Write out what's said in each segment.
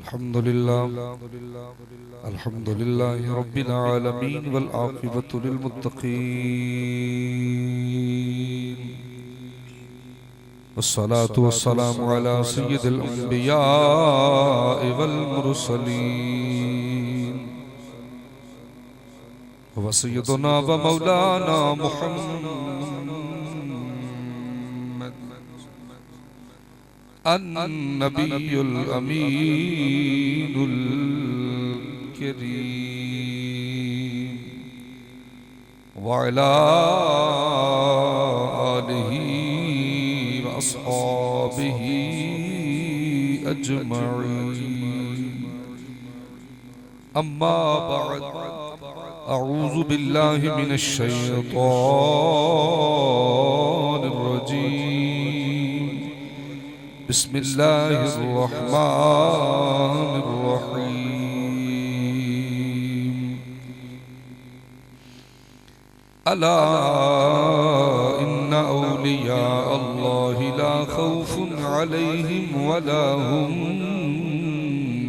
الحمد لله رب العالمين والعاقبة للمتقين والصلاة والسلام على سيد الأنبياء والمرسلين وسيدنا ومولانا محمد النبي الأمين الكريم وعلى آله وأصحابه أجمعين أما بعد أعوذ بالله من الشيطان الرجيم بسم الله الرحمن الرحيم ألا إن أولياء الله لا خوف عليهم ولا هم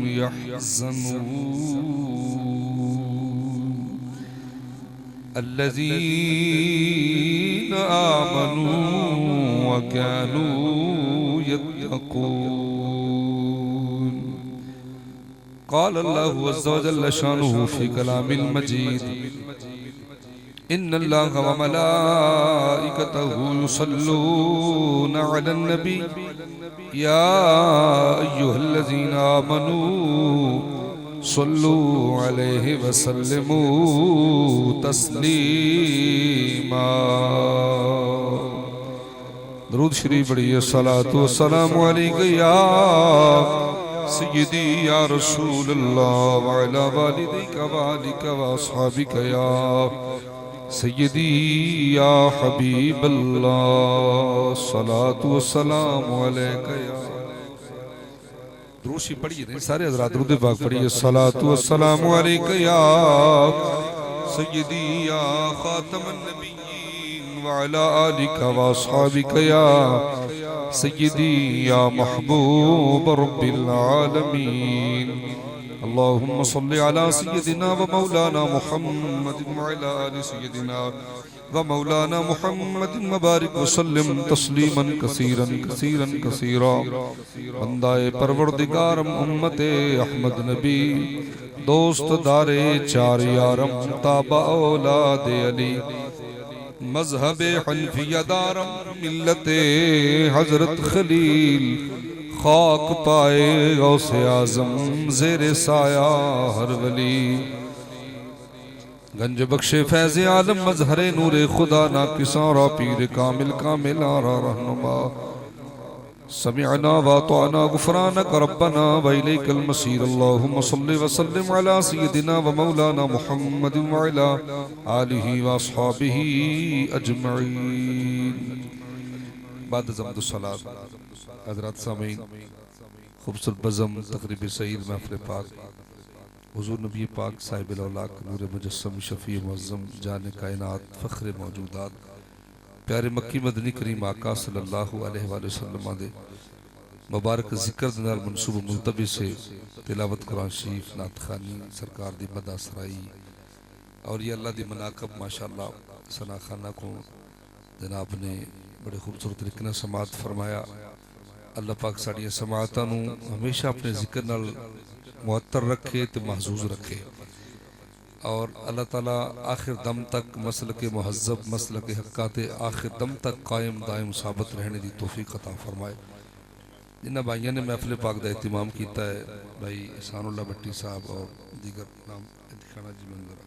يحزنون الذين آمنوا وكانوا يتقون قال الله عز وجل شانه في كلام المجيد إن الله وملائكته يصلون على النبي يا أيها الذين آمنوا صلوا عليه وسلموا تسليما درود شریف پڑھیے الصلاة والسلام علیک یا سیدی یا رسول اللہ وعلا والدیک والک واصحابک یا سیدی یا حبیب اللہ الصلاة والسلام علیک یا درود شریف پڑھیے سارے حضرات درود پاک پڑھیے الصلاة والسلام علیک یا سیدی یا خاتم النبی وعلى آلك وأصحابك يا سيدي يا محبوب رب العالمين اللهم صل على سيدنا ومولانا محمد وعلى آل سيدنا ومولانا محمد مبارك وسلم تسليما كثيرا كثيرا كثيرا بندائے پروردگارم امت احمد نبی دوست دارے چار یارم تابع اولاد علی مذہب حنفیہ دارم ملت حضرت خلیل خاک پائے غوث اعظم زیر سایہ ہر ولی گنج بخش فیض عالم مظہر نور خدا ناکساں را پیر کامل کامل آرا رہنما سمعنا واطعنا غفرانك ربنا وإليك المصير اللهم صل وسلم على سيدنا ومولانا محمد وعلى آله وأصحابه أجمعين بعد زمد الصلاة حضرات سامعین خوبصورت بزم تقریب سعید محفل پاک حضور نبی پاک صاحب الاولاق نور مجسم شفیع معظم جان کائنات فخر موجودات پیارے مکی مدنی کریم آقا صلی اللہ علیہ وآلہ وسلم دے مبارک ذکر دنال منصوب ملتبی سے تلاوت قرآن شریف نعت خانی سرکار دی مدہ سرائی اور یہ اللہ دی مناقب ماشاءاللہ ثنا خانہ کو جناب نے بڑے خوبصورت طریقے سماعت فرمایا اللہ پاک ساڑیاں سماعتاں نو ہمیشہ اپنے ذکر نال معطر رکھے تے محظوظ رکھے اور اللہ تعالیٰ آخر دم تک مسلک محذب مسلک حقات آخر دم تک قائم دائم ثابت رہنے دی توفیق عطا فرمائے جنہ بھائیوں نے محفل پاک دا اہتمام کیتا ہے بھائی احسان اللہ بٹی صاحب اور دیگر نام انتخانہ جی منظر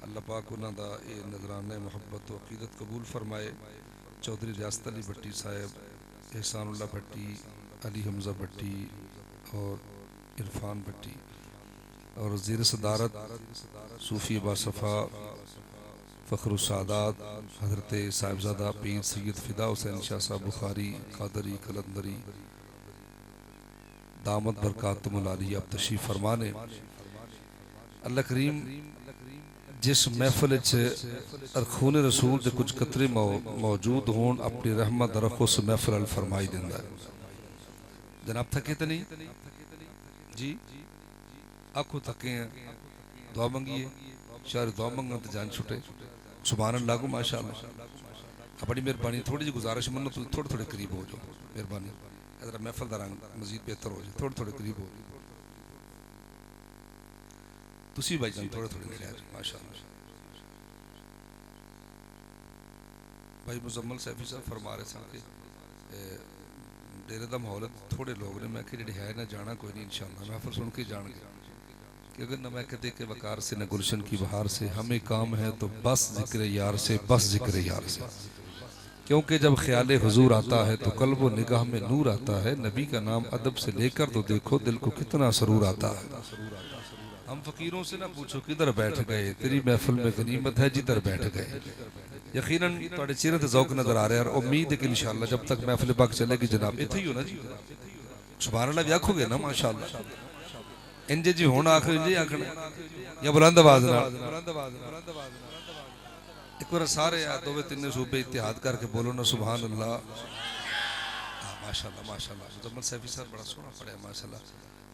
اللہ پاک انہاں دا اے نظرانہ محبت و عقیدت قبول فرمائے چودھری ریاست علی بٹی صاحب احسان اللہ بٹی علی حمزہ بٹی اور عرفان بٹی اور زیر صدارت صوفی باصفا فخر السعادات حضرت صاحبزادہ پیر سید فدا حسین شاہ صاحب بخاری قادری قلندری دامت برکاتم العالیہ اب تشریف فرمانے اللہ کریم جس محفل ارخون رسول دے کچھ قطرے موجود ہون اپنی رحمت رکھو سے محفل الفرمائی دیندہ ہے جناب تھکے تو نہیں جی آنکھوں تھکے ہیں دعا منگیے شاید دعا منگنا تو جان چھٹے سبحان اللہ کو ماشاءاللہ بڑی مہربانی تھوڑی جی گزارش منو تو تھوڑے تھوڑے قریب ہو جاؤ مہربانی ذرا محفل دا رنگ مزید بہتر ہو جائے تھوڑے تھوڑے قریب ہو جاؤ تسی بھائی جان تھوڑے تھوڑے میرے آج ماشاءاللہ بھائی مزمل سیفی صاحب فرما رہے سن کہ ڈیرے دا ماحول تھوڑے لوگ نے میں کہ جڑے ہے نہ جانا کوئی نہیں انشاءاللہ محفل سن کے جان گے کیونکہ نہ میں کہتے کہ وقار سے نہ گلشن کی بہار سے ہمیں کام ہے تو بس ذکر یار سے بس ذکر یار سے کیونکہ جب خیال حضور آتا ہے تو قلب و نگاہ میں نور آتا ہے نبی کا نام ادب سے لے کر تو دیکھو دل کو کتنا سرور آتا ہے ہم فقیروں سے نہ پوچھو کدھر بیٹھ گئے تیری محفل میں غنیمت ہے جدھر بیٹھ گئے یقیناً تھوڑے چہرے تے ذوق نظر آ رہے ہیں اور امید ہے کہ انشاءاللہ جب تک محفل پاک چلے گی جناب اتھے ہی ہو نا جی سبحان اللہ بھی آکھو گے نا ماشاءاللہ انجے جی ہونا آخر انجے آکھنا یا بلند آواز نہ ایک بار سارے دوے تینے صوبے اتحاد کر کے بولو نا سبحان اللہ ماشاءاللہ ماشاءاللہ مزمل سیفی صاحب بڑا سونا پڑھا ہے ماشاءاللہ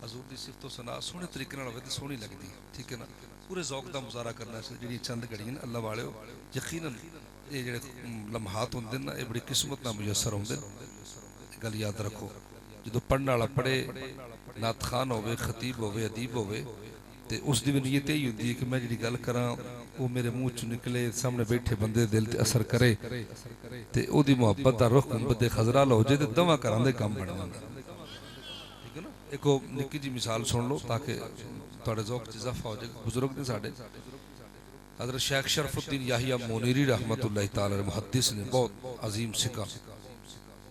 حضور دی صفت و ثنا سونے طریقے نال ہوے تے سونی لگدی ہے ٹھیک ہے نا پورے ذوق دا مظاہرہ کرنا ہے جڑی چند گھڑیاں اللہ والے یقیناً یہ جڑے لمحات ہوندے نا یہ بڑی قسمت نال میسر ہوندے گل یاد رکھو جدوں پڑھن والا پڑھے نعت خوان ہوے خطیب ہوے ادیب ہوے تے اس دی نیت یہ ہوندی ہے کہ میں جڑی گل کراں وہ میرے منہ چ نکلے سامنے بیٹھے بندے دل تے اثر کرے تے او دی محبت دا رخ گنبد خضرا لو جے تے دواں کراں دے کام بن جاندا ٹھیک ہے نا ایک نکی جی مثال سن لو تاکہ تھوڑے ذوق اضافہ ہو جائے بزرگ نے ساڈے حضرت شیخ شرف الدین یحییٰ منیری رحمت اللہ تعالی محدث نے بہت عظیم سکہ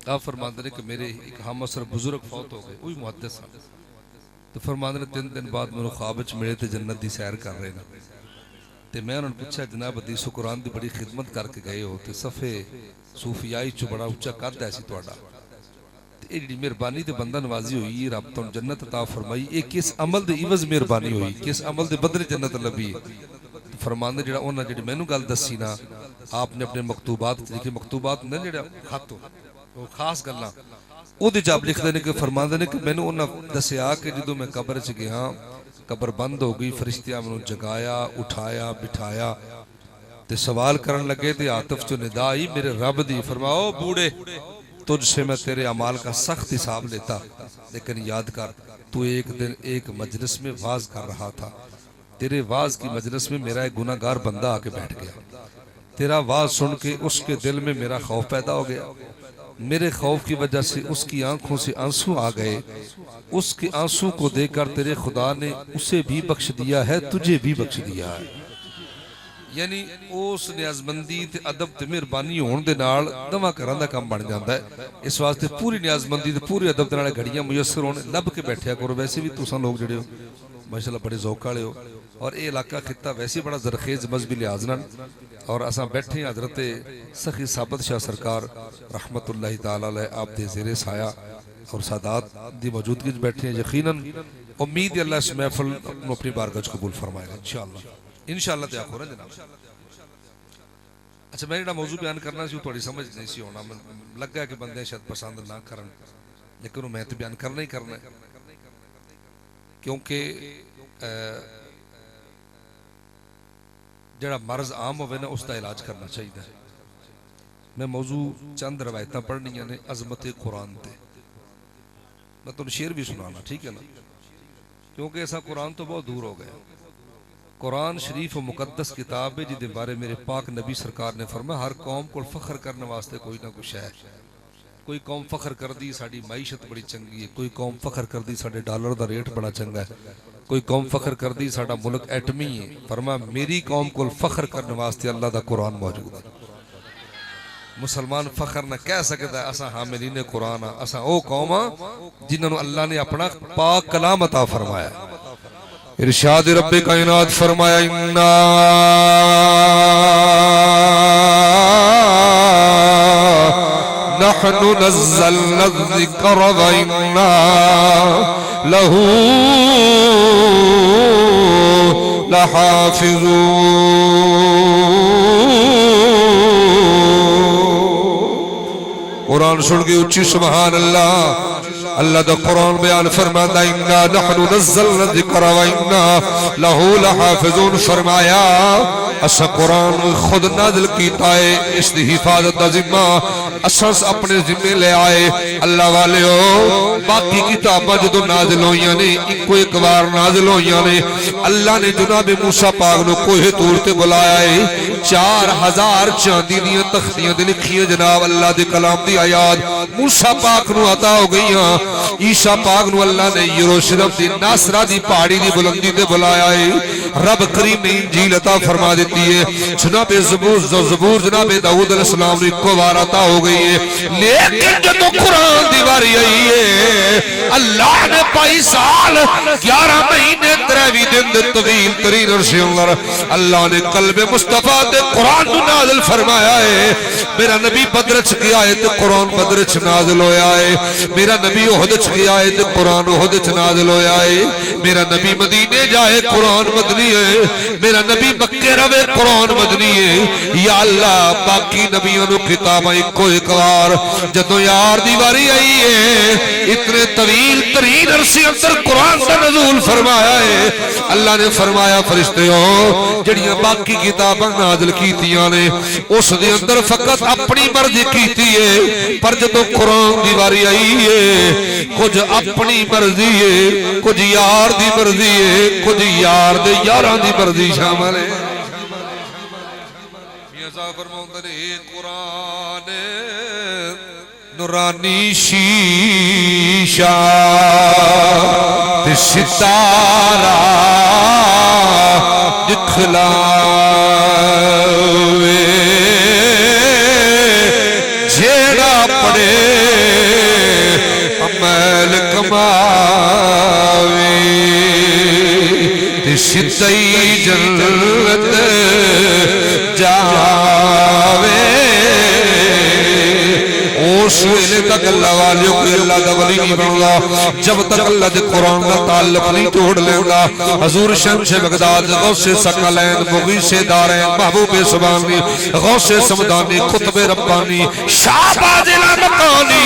آپ فرماتے ہیں کہ میرے ایک ہم عصر بزرگ فوت ہو گئے وہی محدث ہیں تو فرماتے ہیں 3 دن بعد میرے خواب وچ ملے تے جنت دی سیر کر رہے ہیں تے میں انہوں نے پوچھا جناب حدیث و قرآن دی بڑی خدمت کر کے گئے ہو تے صفے صوفیائی چو بڑا اونچا قد ایسی تواڈا تے ایڈی مہربانی تے بندہ نوازی ہوئی رب تو جنت عطا فرمائی اے کس عمل دے عوض مہربانی ہوئی کس عمل دے بدلے جنت لبی فرماندے جڑا انہاں جڑی مینوں گل دسی نا آپ نے اپنے مکتوبات لکھے مکتوبات نے جڑا خط وہ خاص گلاں او دے جاب لکھ دے کہ فرماندے نے کہ مینوں انہاں دسیا کہ جدوں میں قبر وچ گیا قبر بند ہو گئی فرشتیاں مینوں جگایا اٹھایا بٹھایا تے سوال کرن لگے تے عاطف چ ندا آئی میرے رب دی فرماؤ بوڑھے تجھ سے میں تیرے اعمال کا سخت حساب لیتا لیکن یاد کر تو ایک دن ایک مجلس میں واز کر رہا تھا تیرے واز کی مجلس میں میرا ایک گناہگار بندہ آ کے بیٹھ گیا تیرا واز سن کے اس کے دل میں میرا خوف پیدا ہو گیا میرے خوف کی وجہ سے اس کی آنکھوں سے آنسو آ گئے اس کے آنسو کو دیکھ کر تیرے خدا نے اسے بھی بخش دیا ہے تجھے بھی بخش دیا ہے یعنی اس نیازمندی تے ادب تے مہربانی ہون دے نال دواں کران دا کام بن جاندا ہے اس واسطے پوری نیازمندی تے پوری ادب دے نال گھڑیاں میسر ہونے لب کے بیٹھیا کرو ویسے بھی تساں لوگ جڑے ہو ماشاءاللہ بڑے ذوق والے ہو اور اے علاقہ خطہ ویسے بڑا زرخیز مذہبی لحاظ نال اور اساں بیٹھے ہیں حضرت سخی ثابت شاہ سرکار رحمت اللہ تعالی علیہ آپ دے زیر سایہ اور سادات دی موجودگی وچ بیٹھے ہیں یقیناً امید ہے اللہ اس محفل کو اپنی بارگاہ وچ قبول فرمائے گا انشاءاللہ تے آکھو نا جناب اچھا میں جڑا موضوع بیان کرنا سی وہ تھوڑی سمجھ نہیں سی ہونا لگا کہ بندے شاید پسند نہ کرن لیکن وہ میں تے بیان کرنا ہی کرنا ہے کیونکہ جڑا مرض عام ہوئے نا اس دا علاج کرنا چاہیے میں موضوع چند روایتاں پڑھنی نے عظمت قرآن تے میں تو شعر بھی سنانا ٹھیک ہے نا کیونکہ ایسا قرآن تو بہت دور ہو گیا قرآن شریف و مقدس کتاب ہے جدے بارے میرے پاک نبی سرکار نے فرمایا ہر قوم کو فخر کرنے واسطے کوئی نہ کچھ ہے کوئی قوم فخر کر دی ساڑی معیشت بڑی چنگی ہے کوئی قوم فخر کر دی ساڑے ڈالر دا ریٹ بڑا چنگا ہے کوئی قوم فخر کر دی ساڑا ملک ایٹمی ہے فرمایا میری قوم کو فخر کرنے واسطے اللہ دا قرآن موجود ہے مسلمان فخر نہ کہہ سکتا ہے اسا حاملین قرآن اسا او قوم جنہوں نے اللہ نے اپنا پاک کلام عطا فرمایا ارشاد رب کائنات فرمایا انا نحن نزلنا الذکر وإنا له لحافظون قرآن سن کے اچھی سبحان اللہ اللہ دا قرآن بیان فرماتا اِنَّا نَحْنُ نَزَّلْنَا الذِّكْرَ وَإِنَّا لَهُ لَحَافِظُونَ فرمایا اسا قرآن خود نازل کیتا ہے اس دی حفاظت دا ذمہ اسا اپنے ذمہ لے آئے اللہ والے ہو باقی کتاباں جدو نازل ہوئیاں نے ایک بار نازل ہوئیاں نے اللہ نے جناب موسیٰ پاک نو کوہ طور تے بلایا ہے 4000 چاندی دیاں تختیاں دے لکھی ہیں جناب اللہ دے کلام دی آیات موسیٰ پاک نو عطا ہو گئی ہیں عیسیٰ پاک نو اللہ نے یروشلم دی ناصرہ دی پہاڑی دی بلندی تے بلایا ہے رب کریم نے انجیل عطا فرما دیتی ہے جناب زبور جناب داؤد علیہ السلام نے کو بار عطا ہو گئی ہے لیکن جو تو قرآن دی باری آئی ہے اللہ نے 22 سال 11 مہینے 23 دن دے طویل ترین عرصے اندر اللہ نے قلب مصطفیٰ تے قرآن نو نازل فرمایا ہے میرا نبی بدر چ گیا ہے تے قرآن بدر چ نازل ہویا ہے میرا نبی احد چ گیا ہے تے قرآن احد چ نازل ہویا ہے میرا نبی مدینے جائے قرآن مدنی ہے میرا نبی مکے روے قرآن مدنی ہے یا اللہ باقی نبیوں نو خطاب ایک بار جدو یار دیواری آئی ہے اتنے طویل ترین عرصے اندر قرآن کا نزول فرمایا ہے اللہ نے فرمایا فرشتے ہو جڑیاں باقی کتاباں نازل کیتیاں نے اس دے اندر فقط اپنی مرضی کیتی ہے پر جدو قرآن دیواری آئی ہے کچھ اپنی مرضی ہے کچھ یار دی مرضی ہے کچھ یار دے یاران دی مرضی شامل ہے میاں صاحب فرماتے ہیں قرآن نورانی شیشہ تے ستارہ دکھلاوے جیڑا پڑے عمل کماوے تے سدھائی جنت جاوے اس ویلے تک اللہ والیوں کو اللہ دا ولی نہیں بنگا جب تک اللہ دے قرآن کا تعلق نہیں توڑ لینا حضور شمش بغداد غوث ثقلین مغیث دارین محبوب سبحانی غوث سمدانی قطب ربانی شاہ باجلہ مکانی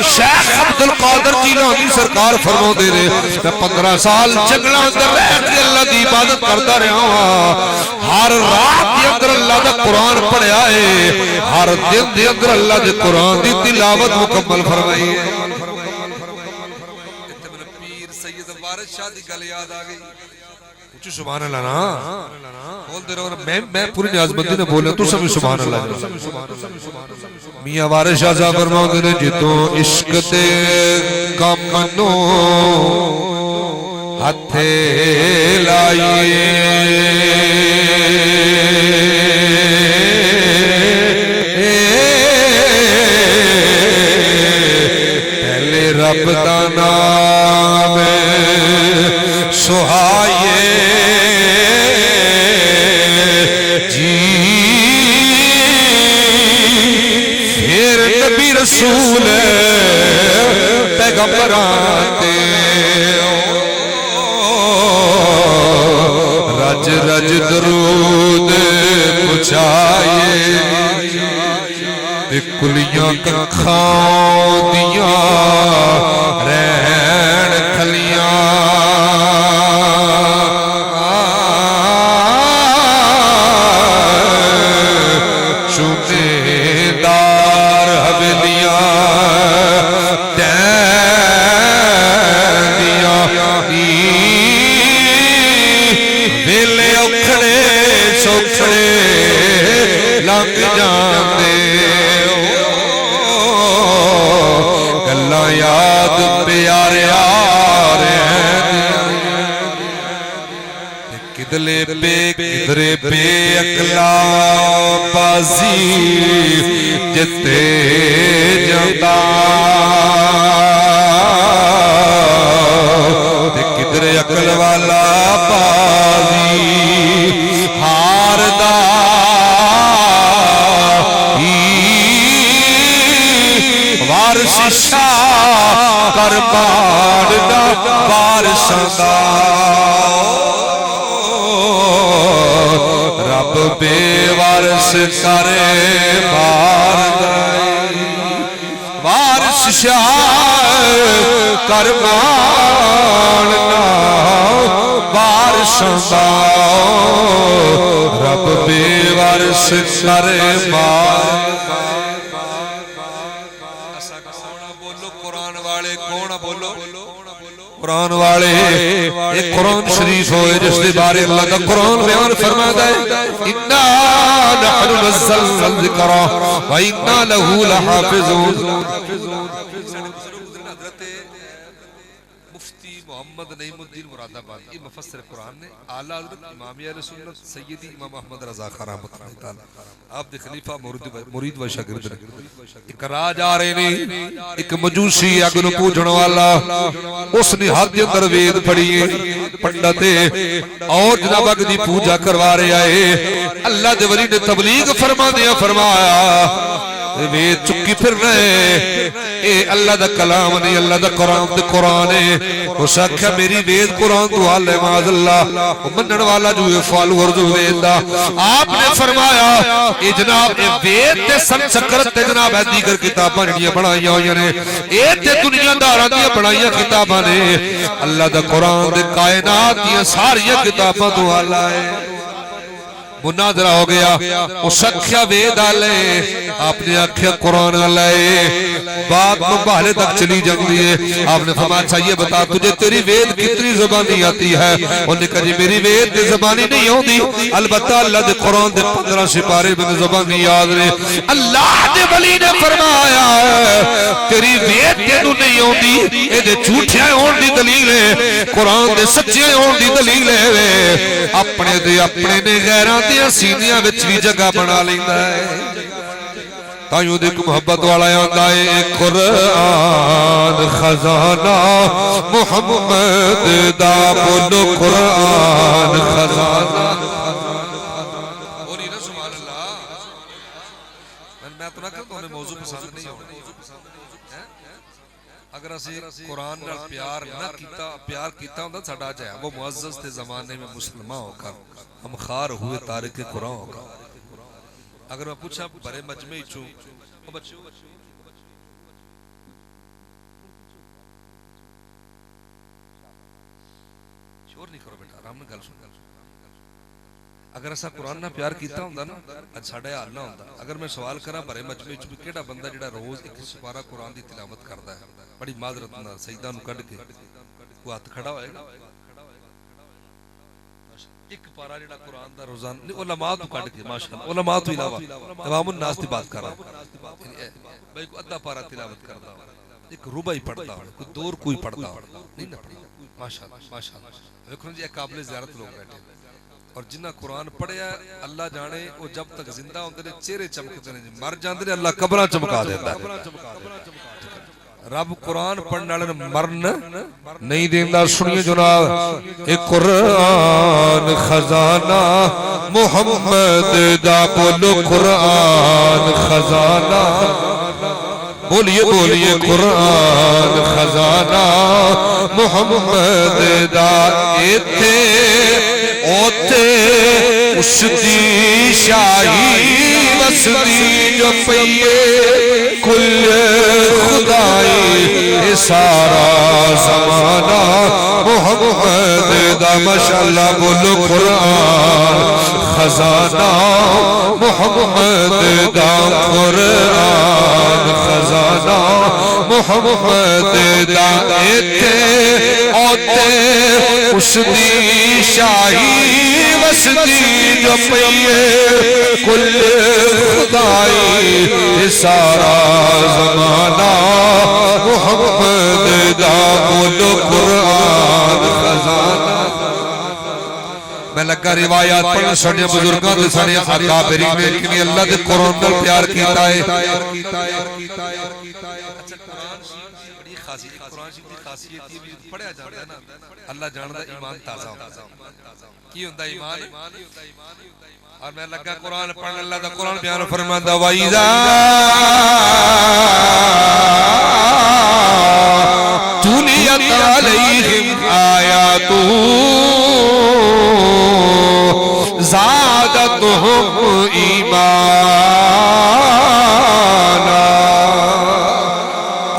شیخ عبدالقادر جیلانی سرکار فرمو دے رہے میں 15 سال جنگلہ اندر رہ کے اللہ دی عبادت کرتا رہا ہوں ہر رات دی اندر اللہ دا قرآن پڑھیا ہے ہر دن دی اندر اللہ دے قرآن دی تلاوت مکمل فرمائی ہے پیر سید وارث شاہ دی گل یاد آ گئی پوچھو سبحان اللہ نا بول دے رہا میں پوری نیازمندی نے بولے تو سب سبحان اللہ میاں وارث شاہ صاحب فرماتے ہیں جتوں عشق تے کمنو ہتھے لائیے رب دا نام سہائے جی پھر نبی رسول پیغمبران دے رج رج درود پچھائے کلیاں ککھاں دیاں رہن کھلیاں چونے دار حویلیاں دین دیاں ویلے اکھڑے سوکھڑے لنگ جاندے یاد پیارے آرے کدلے پہ اکلا بازی جتے جاندہ کدلے اکل والا بازی ہار دا وارث شاہ کربار دا وارثاں دا رب بے وارث کرے بار دا وارث شاہ کر ماننا وارثاں دا رب بے وارث کر قرآن والے ایک قرآن شریف ہوئے جس کے بارے اللہ کا قرآن بیان فرماتا ہے اِنَّا نَحْنُ نَزَّلْنَا الذِّكْرَ وَإِنَّا لَهُ لَحَافِظُونَ مفتی محمد نعیم الدین مراد آباد یہ مفسر قرآن نے اعلیٰ حضرت امام اہل سنت سیدی امام احمد رضا خان رحمۃ اللہ تعالی آپ دے خلیفہ مرید و شاگرد نے ایک راج آ رہے نے ایک مجوسی اگ نو پوجن والا اس نے ہاتھ دے اندر وید پڑھی پنڈت اور جناب اگ دی پوجا کروا رہے آئے اللہ دے ولی نے تبلیغ فرما دیا فرمایا وید چکی پھر رہے اے اللہ دا کلام نہیں اللہ دا قرآن ہے اس آکھا میری وید قرآن تو حال ہے معاذ اللہ منن والا جو فالور جو وید دا آپ نے فرمایا اے جناب اے وید تے سنسکرت تے جناب ہے دیگر کتاباں جڑیاں بنائیاں ہوئی نے اے تے دنیا داراں دیاں بنائیاں کتاباں نے اللہ دا قرآن دے کائنات دیاں ساریاں کتاباں تو حال ہے مناظرہ ہو گیا اس اکھیا وید آلے آپ نے اکھیا قرآن آلے بات مباہلے تک چلی جاندی ہے آپ نے فرمایا اچھا یہ بتا تجھے تیری وید کتنی زبانی آتی ہے انہوں نے کہا جی میری وید دی زبانی نہیں ہوندی البتہ اللہ دے قرآن دے 15 سپارے میں زبانی یاد رہے اللہ دے ولی نے فرمایا تیری وید تینوں نہیں ہوندی اے دے جھوٹیاں ہون دی دلیل ہے قرآن دے سچے ہون دی دلیل ہے اپنے نے غیران دیا سینیاں وچ بھی جگہ بنا لیندا ہے تائیوں دیکھ محبت والا آندا ہے قرآن خزانہ محمد دا بولو قرآن خزانہ بولی نا سبحان اللہ میں تو نہ کرتا ہوں موضوع پسند نہیں ہونا اگر اسی قرآن نال پیار کیتا ہوندا ساڈا جا وہ معزز تھے زمانے میں مسلمان ہو کر ہم خار ہوئے تارک قرآن ہو کر اگر میں پوچھا بڑے مجمعی چھو شور نہیں کرو بیٹا رام نے گل سن اگر ایسا قرآن نہ پیار کیتا ہوندا نا اج ساڈا حال نہ ہوندا اگر میں سوال کراں بڑے مجمعی چھو کیڑا بندہ جڑا روز ایک سپارہ قرآن دی تلاوت کردا ہے بڑی معذرت نال سجدہ نو کڈ کے وہ ہاتھ کھڑا ہوئے گا ایک پارا جڑا قرآن دا روزان علماء تو کٹ کے ماشاءاللہ علماء تو علاوہ عوام الناس دی بات کر رہا ہوں بھائی کو ادھا پارا تلاوت کرتا ہوں ایک ربع ہی پڑھتا ہوں کوئی دور کوئی پڑھتا ہوں نہیں نہ پڑھتا ماشاءاللہ ماشاءاللہ دیکھو جی قابل زیارت لوگ بیٹھے اور جنہ قرآن پڑھیا اللہ جانے وہ جب تک زندہ ہوندے نے چہرے چمکتے ہیں مر جاندے نے اللہ قبراں چمکا دیتا ہے رب قرآن پڑھنے والے مرن نہیں دیندا سنیے جناب ایک قرآن خزانہ محمد دا بولو قرآن خزانہ بولیے قرآن خزانہ محمد دا ایتھے اوتے اس دی شاہی وسدی جو پئیے کل خدائی سارا زمانہ محمد دا ماشاءاللہ بولو قرآن خزانہ محمد دا قرآن خزانہ محمد دا ایتھے اوتے اس دی شاہی وسدی جو پئیے کل خدائی سارا زمانہ محمد دا بولو قرآن خزانہ میں لگا روایات پڑھنے سڑنے بزرگاں دے سڑنے اکابرین نے لیکن اللہ دے قرآن نال پیار کیتا ہے قرآن شریف دی خاصیت یہ بھی پڑھیا جاتا ہے نا اللہ جاندا ایمان تازہ ہوتا کی ہوندا ایمان اور میں لگا قرآن پڑھنے اللہ دا قرآن بیان فرماندا وَإِذَا تُلِيَتْ عَلَيْهِمْ آيَاتُهُ زَادَتْهُمْ إِيمَانًا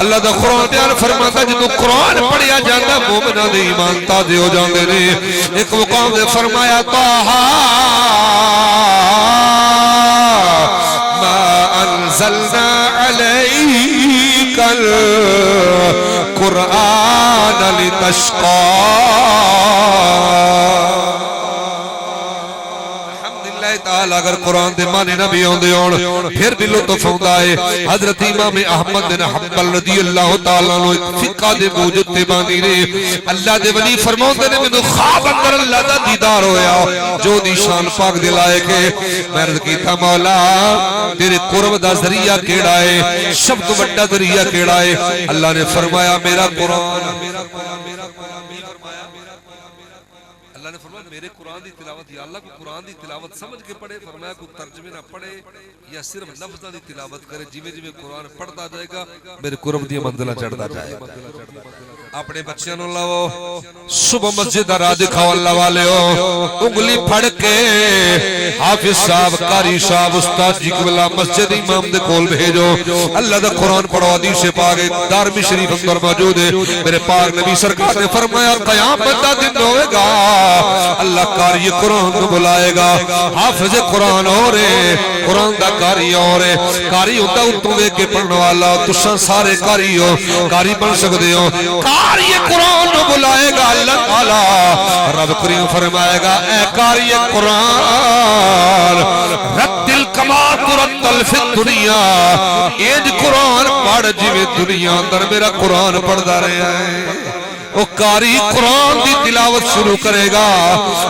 اللہ دا قرآن بیان فرماتا جدو قرآن پڑھیا جاتا مومنہ دے ایمان تازے ہو جاندے نے ایک مقام دے فرمایا طٰہٰ ما انزلنا علیک القرآن لتشقى اگر قرآن دے معنی نہ بھی ہوندے ہون پھر بھی لطف ہوندا ہے حضرت امام احمد بن حنبل رضی اللہ تعالیٰ عنہ ایک فقہ دے موجود تے باندھی نے اللہ دے ولی فرماؤندے نے مینوں خواب اندر اللہ دا دیدار ہویا جو دی شان پاک دلائے کہ میں عرض کیتا مولا تیرے قرب دا ذریعہ کیڑا ہے سب تو بڑا ذریعہ کیڑا ہے اللہ نے فرمایا میرا قرآن اللہ نے فرمایا میرے قرآن دی تلاوت یا اللہ کو قرآن دی تلاوت سمجھ کے پڑھے فرمایا کوئی ترجمے نہ پڑھے یا صرف لفظاں دی تلاوت کرے جویں جویں قرآن پڑھتا جائے گا میرے قرب دی منزلہ چڑھتا جائے گا اپنے بچیاں نوں لاؤ صبح مسجد دا راہ دکھاؤ اللہ والے ہو انگلی پھڑ کے حافظ صاحب قاری صاحب استاد جی قبلہ مسجد امام دے کول بھیجو اللہ دا قرآن پڑھو حدیث پاک دارمی شریف اندر موجود ہے میرے پاک نبی سرکار نے فرمایا قیامت دا دن ہوئے گا اللہ قاری قرآن کو بلائے گا حافظ قرآن ہو رہے قرآن دا قاری ہو رہے قاری ہوتا اتوں دے کے پڑھنے والا تساں سارے قاری ہو قاری بن سکتے ہو قاری قرآن کو بلائے گا اللہ تعالی رب کریم فرمائے گا اے قاری قرآن رتل کما ترتل فی الدنیا ایج قرآن پڑھ جویں دنیا اندر میرا قرآن پڑھدا رہا ہے وہ قاری قرآن دی تلاوت شروع کرے گا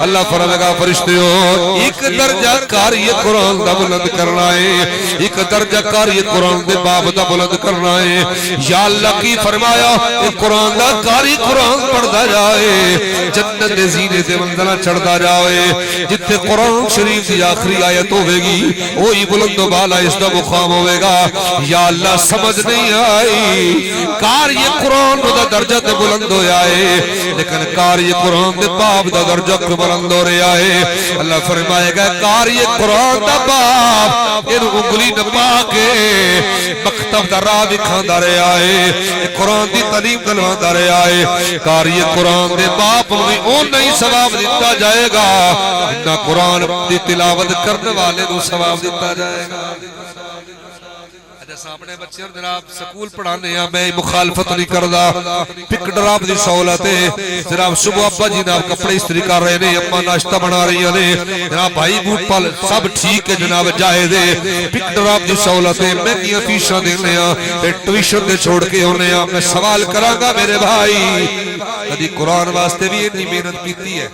اللہ فرمائے گا فرشتیوں ایک درجہ قاری قرآن دا بلند کرنا ہے ایک درجہ قاری قرآن دے باب دا بلند کرنا ہے یا اللہ کی فرمایا ایک قرآن دا قاری قرآن پڑھدا جائے جنت دے زینے دے منزلہ چڑھدا جائے جتنے قرآن شریف دی آخری آیت ہوئے گی وہی بلند و بالا اس دا مقام ہوئے گا یا اللہ سمجھ نہیں آئی قاری قرآن دا درجہ دے بلند ہویا لیکن قاری قرآن دے باب دا درجہ بلند ہو رہا ہے اللہ فرمائے گا قاری قرآن دا باب ان انگلی نپا کے مکتب دا راہ دکھاندا رہا ہے قرآن دی تعلیم دلواندا رہا ہے قاری قرآن دے باب میں اون نہیں ثواب دیتا جائے گا نہ قرآن دی تلاوت کرنے والے کو ثواب دیتا جائے گا سامنے بچے جناب سکول پڑھانے ہیں میں مخالفت نہیں کردا پک ڈراپ دی سہولت ہے جناب صبح ابا جی نال کپڑے استری کر رہے ہیں اما ناشتہ بنا رہی ہیں جناب بھائی بوٹ پال سب ٹھیک ہے جناب جائز ہے پک ڈراپ دی سہولت ہے میں کیاں فیساں دینے ہاں ٹیوشن دے چھوڑ کے ہونے ہاں میں سوال کراں گا میرے بھائی کدی قرآن واسطے بھی اتنی محنت کیتی ہے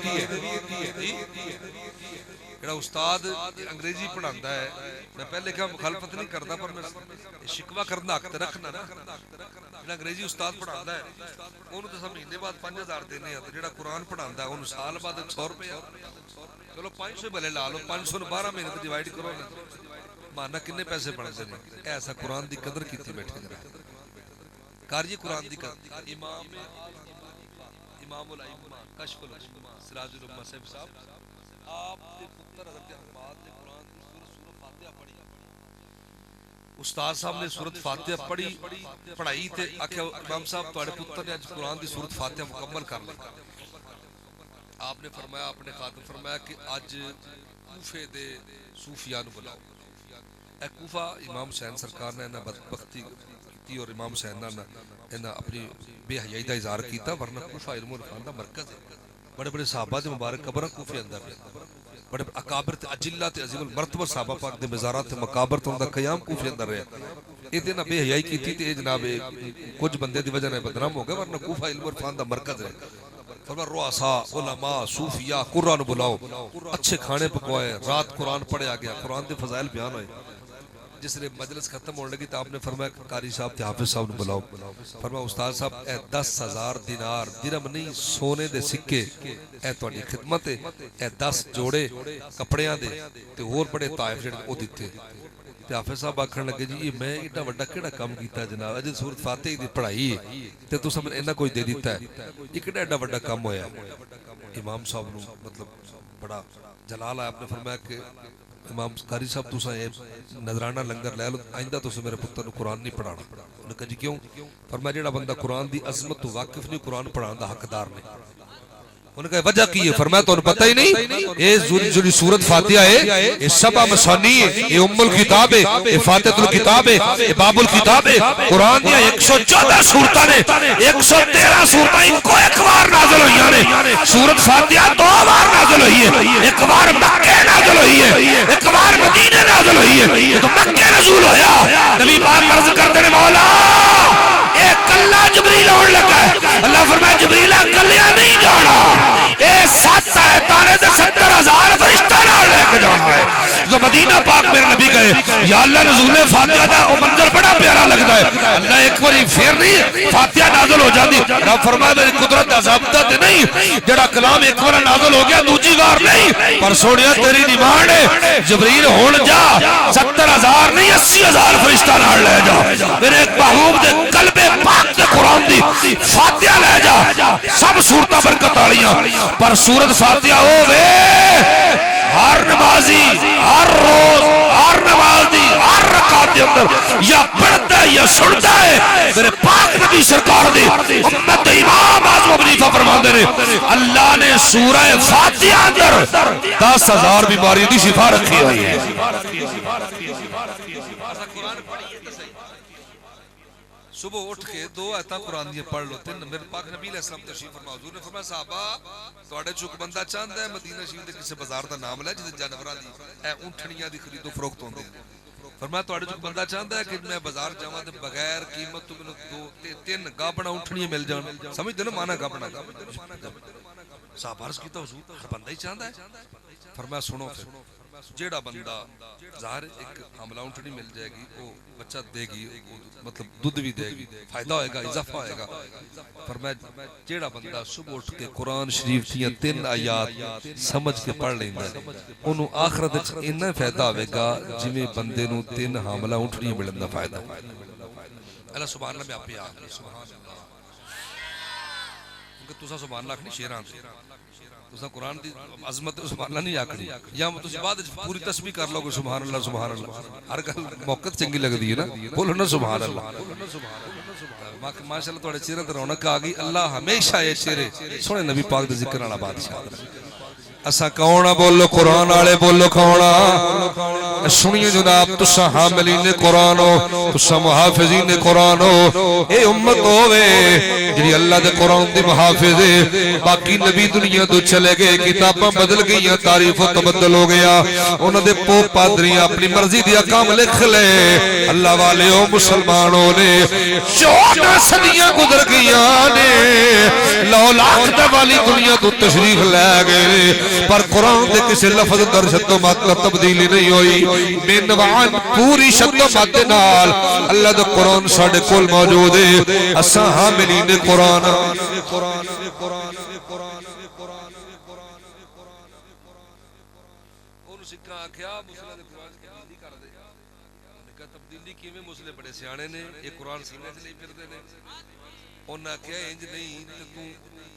استاد انگریزی پڑھاندا ہے میں پہلے کہا مخالفت نہیں کرتا پر میں شکوہ کرنا حق تے رکھنا نا جڑا انگریزی استاد پڑھاندا ہے اونوں تے مہینے بعد 5000 دینے ہیں تے جڑا قرآن پڑھاندا ہے اونوں سال بعد 100 روپے چلو 500 بھلے لا لو 500 نوں 12 مہینے تے ڈیوائیڈ کرو نا مانا کنے پیسے بنتے ہیں ایسا قرآن دی قدر کیتی بیٹھے جناب قاری قرآن دی قدر امام الائمہ کشف الامہ سراج الامہ صاحب آپ دے پتر حضرت احمد نے قرآن کی سورۃ فاتحہ پڑھی استاد صاحب نے سورۃ فاتحہ پڑھائی تے آکھیا امام صاحب تواڈے پتر نے اج قرآن دی سورۃ فاتحہ مکمل کر لی آپ نے فرمایا آپ نے خاتم فرمایا کہ اج کوفے دے صوفیاء نو بلاؤ اے کوفہ امام حسین سرکار نے انہاں بدبختی کی اور امام حسین نے انہاں اپنی بے حیائی دا اظہار کیتا ورنہ کوفہ علم و عرفان دا مرکز ہے بڑے بڑے صحابہ دے مبارک قبراں کوفے اندر رہے بڑے اکابر تے اجلہ تے عظیم المرتبہ صحابہ پاک دے مزارات تے مقابر تو دا قیام کوفے اندر رہے اے تے نہ بے حیائی کیتی تے جناب کچھ بندے دی وجہ نال بدنام ہو گئے ورنہ کوفہ علم و عرفان دا مرکز ہے فرمایا رؤساء علماء صوفیاء قرآن بلاؤ اچھے کھانے پکوائے رات قرآن پڑھے آ گیا قرآن دے فضائل بیان ہوئے جس نے مجلس ختم ہونے لگی تو آپ نے فرمایا قاری صاحب تے حافظ صاحب نے بلاؤ فرمایا استاد صاحب اے 10,000 دینار درہم نہیں سونے دے سکے اے تواڈی خدمت ہے اے 10 جوڑے کپڑیاں دے تے اور بڑے طائف جڑے او دتے تے حافظ صاحب آکھن لگے جی یہ میں ایڈا بڑا کیڑا کام کیتا جناب اج سورۃ فاتحہ دی پڑھائی ہے تے تساں میں انہاں کوئی دے دیتا ہے یہ کیڑا ایڈا بڑا کام ہویا امام صاحب نو مطلب بڑا جلال ہے آپ نے فرمایا کہ امام قاری صاحب تو نظرانہ لنگر لے لو آئندہ تو میرے پتر نو قرآن نہیں پڑھانا. انہوں نے کہا جی کیوں؟ فرمایا جیڑا بندہ قرآن دی عظمت تو واقف نہیں قرآن پڑھان دا حقدار نہیں. انہوں نے کہا وجہ کی ہے؟ فرمایا تو انہوں پتہ ہی نہیں یہ جو سورت فاتحہ ہے یہ سبع مسانی ہے، یہ ام الکتاب ہے، یہ فاتحۃ الکتاب ہے، یہ باب الکتاب ہے. قرآن دیا 114 سورتاں نے 113 سورتاں ان کو ایک بار نازل ہوئی نے. سورت فاتحہ 2 بار نازل ہوئی ہے، ایک بار مکہ نازل ہوئی ہے، ایک بار مدینہ نازل ہوئی ہے. یہ تو مکہ نزول ہویا. نبی پاک عرض کرتے ہیں مولا اے کلا جبریل ہونے لگا ہے. اللہ فرمایا جبریل کلیا نہیں جانا، اے 7 آیتانے دے 70,000 فرشتہ نال لے کے جانا ہے. جو مدینہ پاک میرے نبی کہے یا اللہ نزول فاتحہ دا وہ منظر بڑا پیارا لگتا ہے. اللہ ایک باری پھر نہیں فاتحہ نازل ہو جاتی. رب فرمایا میری قدرت دا ضابطہ تے نہیں جڑا کلام ایک بار نازل ہو گیا دوجی بار نہیں. پر سونیا تیری ڈیمانڈ ہے جبریل ہون جا 70,000 نہیں 80,000 فرشتہ نال لے جا. میرے ایک محبوب دے قلب پاک دے قرآن دی فاتحہ لے جا. سب صورتاں برکت والیاں پر سورت فاتحہ ہووے ہر نمازی ہر روز ہر نمازی ہر رکعت کے اندر یا پڑھتا ہے یا سنتا ہے. میرے پاک نبی سرکار دی امت امام اعظم ابو حنیفہ فرماندے نے اللہ نے سورہ فاتحہ اندر 10,000 بیماری دی شفا رکھی ہوئی ہے. صبح اٹھ کے 2 آیتاں قرآن دی پڑھ لو. میرے پاک نبی علیہ السلام تشریف فرما حضور نے فرمایا صحابہ تواڈے چوک بندہ چاہندا ہے مدینہ شریف دے کسے بازار دا نام لے جدے جانوراں دی اے اونٹھڑیاں دی خرید و فروخت ہوندی. فرمایا تواڈے چوک بندہ چاہندا ہے کہ میں بازار جاواں تے بغیر قیمت تو مینوں 2-3 گابڑا اونٹھڑیاں مل جان. سمجھ دے نا مانا گابڑا. صحابہ عرض کیتا حضور ہر بندہ ہی چاہندا ہے. فرمایا سنو پھر جیڑا بندہ ظاہر ایک حاملہ اونٹھڑی مل جائے گی وہ بچہ دے گی مطلب دودھ بھی دے گی فائدہ ہوئے گا اضافہ ہوئے گا. فرمایا جیڑا بندہ صبح اٹھ کے قرآن شریف دیاں 3 آیات سمجھ کے پڑھ لیندا ہے انہوں آخرت وچ اتنا فائدہ ہوئے گا جویں بندے نوں 3 حاملہ اونٹھڑیاں ملن دا فائدہ. اللہ سبحان اللہ میں آپ پہ آ گئی سبحان اللہ. کیونکہ تساں سبحان اللہ اپنی شیراں تساں قرآن دی عظمت سبحان اللہ نہیں آکھنی یا تسی بعد پوری تسبیح کر لو گے سبحان اللہ سبحان اللہ. ہر گل موقع چنگی لگدی ہے نا بولو نا سبحان اللہ. ماشاءاللہ تواڈے چہرے تے رونق آ گئی. اللہ ہمیشہ یہ چہرے سونے نبی پاک دے ذکر والا بادشاہ. اسا کون بولو قرآن والے بولو کون. سنیے جناب تساں حاملین قرآن ہو تساں محافظین قرآن ہو. اے امت ہووے جڑی اللہ دے قرآن دی محافظ ہے. باقی نبی دنیا تو چلے گئے کتاباں بدل گئیاں تاریخ و تبدل ہو گیا. انہاں دے پوپ پادری اپنی مرضی دی احکام لکھ لے. اللہ والے او مسلمانوں نے 14 صدیاں گزر گئیاں نے 9 لاکھ دے والی دنیا تو تشریف لے گئے پر قرآن دے کسی لفظ در شد و مات تبدیلی نہیں ہوئی. من وعن پوری شد و مات نال اللہ دے قرآن ساڑے کول موجود ہے. اساں حاملین قرآن تبدیلی کیویں مسلے بڑے سیانے نے یہ قرآن سینے سے نہیں پھردے نے. انہاں کہا انج نہیں تو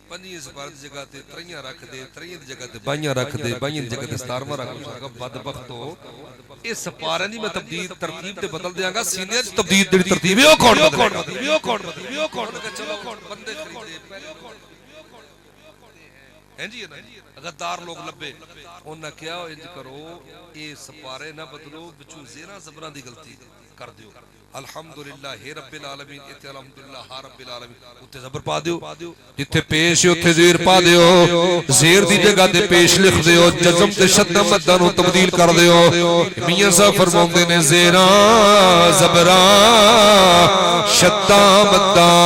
5 سپارت جگہ تے 3 رکھ دے 3 جگہ تے 22 رکھ دے 22 جگہ تے 17 رکھ دے. بدبختو اس سپارے نہیں میں تبدیل ترتیب تے بدل دیاں گا سینے وچ تبدیل دی ترتیب ہے او کون چلو بندے خریدے پہلے ہیں جی غدار لوگ لبے. انہاں کیا انج کرو اے سپارے نہ بدلو وچوں زیراں زبراں دی غلطی کر دیو. الحمدللہ رب العالمین اتھے الحمدللہ ہا رب العالمین اتھے زبر پا دیو. جتھے پیش ہے اتھے زیر پا دیو. زیر دی جگہ تے پیش لکھ دیو. جزم تے شد مدہ نو تبدیل کر دیو. میاں صاحب فرماندے نے زیراں زبراں شداں مداں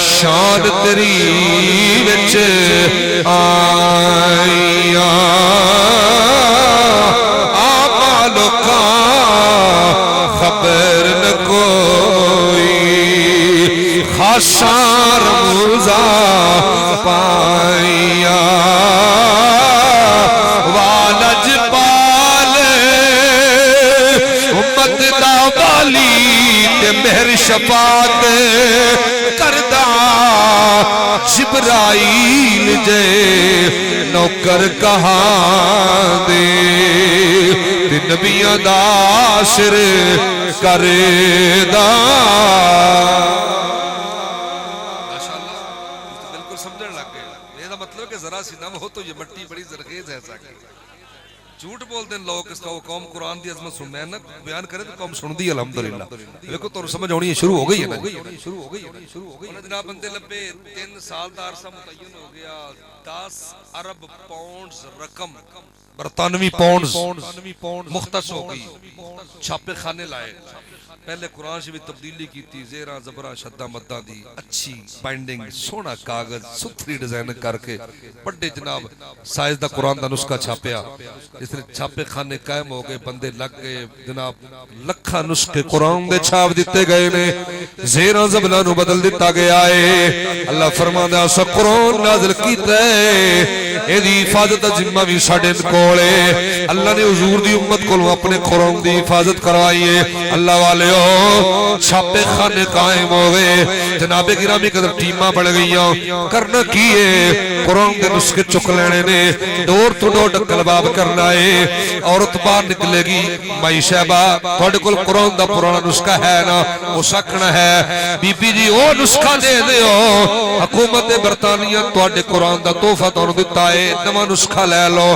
شان تیری وچ آئیاں آمالو کا خبر نہ کوئی خاصار موزہ پائیاں والج پالے امت دا والی تے مہر شفاعت کردہ جبرائیل جے نوکر کہاں دے تے نبیاں دا عاشر کرے دا ماشاءاللہ بالکل سمجھن لگ گئے یہ دا مطلب کہ ذرا سی نم ہو تو یہ مٹی بڑی زرخیز ہے ایسا کہ جھوٹ بولتے ہیں لوگ اس کا وہ قوم قرآن دی عظمت سننے نہ بیان کرے تو قوم سن دی الحمدللہ دیکھو تو سمجھ ہونی شروع ہو گئی ہے نا انہیں جناب بندے لبے 3 سال دا عرصہ متعین ہو گیا 10 ارب پاؤنڈز رقم برطانوی پاؤنڈز مختص ہو گئی چھاپے خانے لائے پہلے قرآن سے بھی تبدیلی کی تھی زیرہ زبرہ شدہ مدہ دی اچھی بائنڈنگ سونا کاغذ ستھری ڈیزائن کر کے بڑے جناب سائز دا قرآن دا نسخہ چھاپیا اس نے چھاپے خانے قائم ہو گئے بندے لگ گئے جناب لکھا نسخے قرآن دے چھاپ دیتے گئے نے زیرہ زبرہ نو بدل دیتا گیا ہے اللہ فرمان دے اسا قرآن نازل کیتا ہے ایدی حفاظت ذمہ بھی ساڑھے کولے اللہ نے حضور دی امت کو اپنے قرآن دی حفاظت کروائیے اللہ والے چھاپے خانے قائم ہو گئے جناب گرامی قدر ٹیمہ بڑھ گئیاں کرنا کیے قرآن دے نسخے چک لینے نے ڈور تو ڈور ڈکل باب کرنا ہے عورت باہر نکلے گی مائی شہبہ تھوڑے کل قرآن دا پرانا نسخہ ہے نا وہ سکھنا ہے بی بی جی وہ نسخہ دے دیو حکومت برطانیہ تھوڑے قرآن دا توفہ تو دیتا ہے نما نسخہ لے لو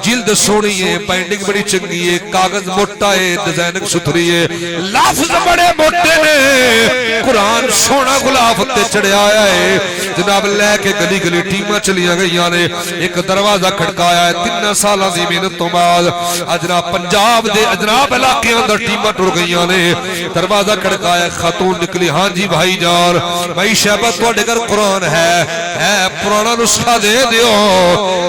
جلد سونی ہے بائنڈنگ بڑی چنگی ہے کاغذ موٹا ہے ڈیزائننگ ستھری ہے لفظ بڑے موٹے نے قرآن سونا غلاف تے چڑھے آیا ہے جناب لے کے گلی گلی ٹیمہ چلیاں گئیاں نے ایک دروازہ کھڑکایا ہے 3 سالہ دی محنت تو بعد اجناب پنجاب دے اجناب علاقے اندر ٹیمہ ٹر گئیاں نے دروازہ کھڑکایا خاتون نکلی ہاں جی بھائی جان بھائی شہبہ تواڈے گھر قرآن ہے پرانا نسخہ دے دیو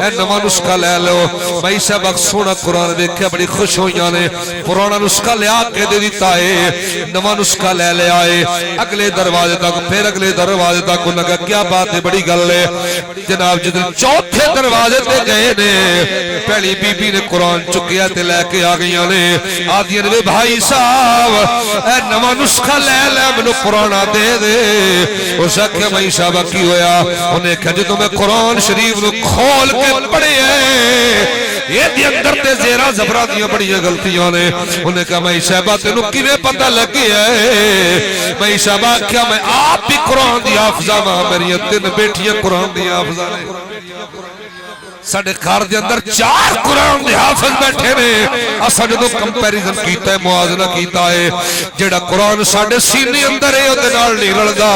اے نواں نسخہ لے لو بھائی شہبہ سونا قرآن دیکھے بڑی خوش ہوئیاں نے پرانا نسخہ لے آ کے دے دیتا ہے نواں نسخہ لے لے آئے اگلے دروازے تک پھر اگلے دروازے تک انہوں نے کہا کیا بات ہے بڑی گل ہے جناب جدن چوتھے دروازے تے گئے نے پہلی بی بی نے قرآن چکیا تے لے کے آ گئی نے آدھی نے بھائی صاحب اے نواں نسخہ لے لے منو پرانا دے دے اس آکھیا بھائی صاحب کی ہویا انہیں کہا جدو میں قرآن شریف نو کھول کے پڑھے ہیں یہ دی اندر تے زیرہ زبرہ دیا بڑی غلطیاں نے انہیں کہا میں صاحبہ تینوں کیویں پتہ لگی ہے میں صاحبہ کیا میں آپ بھی قرآن دی حافظہ ماں میری 3 بیٹیاں قرآن دی حافظہ نے ساڑھے گھر دے اندر 4 قرآن دے حافظ بیٹھے نے اسا جدو کمپیریزن کیتا ہے موازنہ کیتا ہے جیڑا قرآن ساڑھے سینے اندر ہے اودے نال نہیں رلدا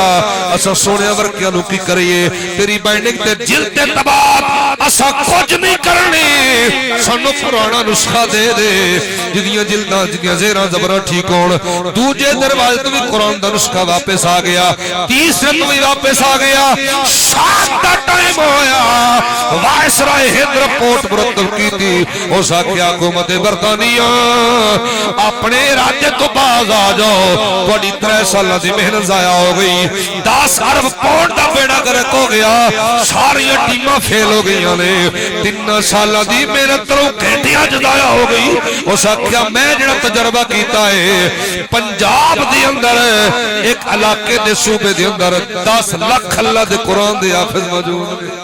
اسا سونے ورکیاں نو کی کریے تیری بائنڈنگ تے جلد تے تبات اسا کچھ نہیں کرنی سانو پرانا نسخہ دے دے جدیاں جلداں جدیاں زیراں زبراں ٹھیک ہون دوجے دروازے تو بھی قرآن دا نسخہ واپس آ گیا تیسرے تو بھی واپس آ گیا 7 دا ٹائم ہویا وائسرائے ہند رپورٹ مرتب کی تھی ہو سکیا حکومت برطانیہ اپنے راجے تو باز آ جاؤ بڑی 3 سالہ دی محنت ضائع ہو گئی 10 ارب پاؤنڈ دا بیڑا گرک ہو گیا ساری ٹیمہ فیل ہو گئی نے 3 سالہ دی محنت رو گھنٹیاں ضائع ہو گئی ہو سکیا میں جڑا تجربہ کیتا ہے پنجاب دی اندر ایک علاقے دے صوبے دی اندر 10 لاکھ اللہ دے قرآن دے حافظ موجود ہیں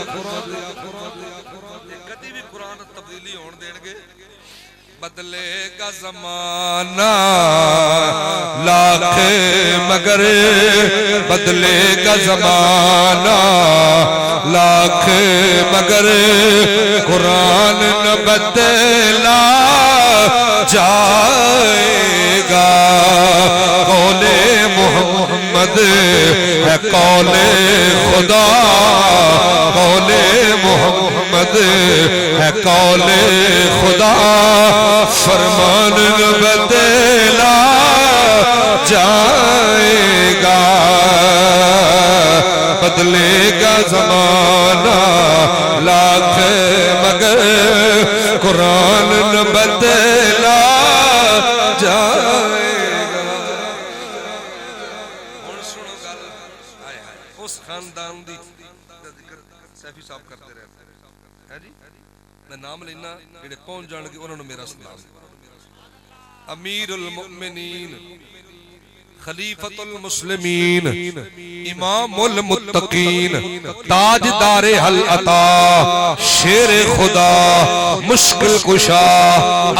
بدلے گا زمانہ لاکھ مگر بدلے گا زمانہ لاکھ مگر قرآن نہ بدلا جائے گا قول محمد ہے قول خدا قول محمد ہے قول خدا فرمان بدلا جائے گا بدلے گا زمانہ لاکھ مگر قرآن نہ بدلا جائے گا اس خاندان دی ذکر سیفی صاحب کرتے رہتے ہیں جی میں نام لینا جڑے پہنچ جان گے انہوں نے میرا سلام امیر المؤمنین خلیفۃ المسلمین امام المتقین تاجدار حل عطا شیر خدا مشکل کشا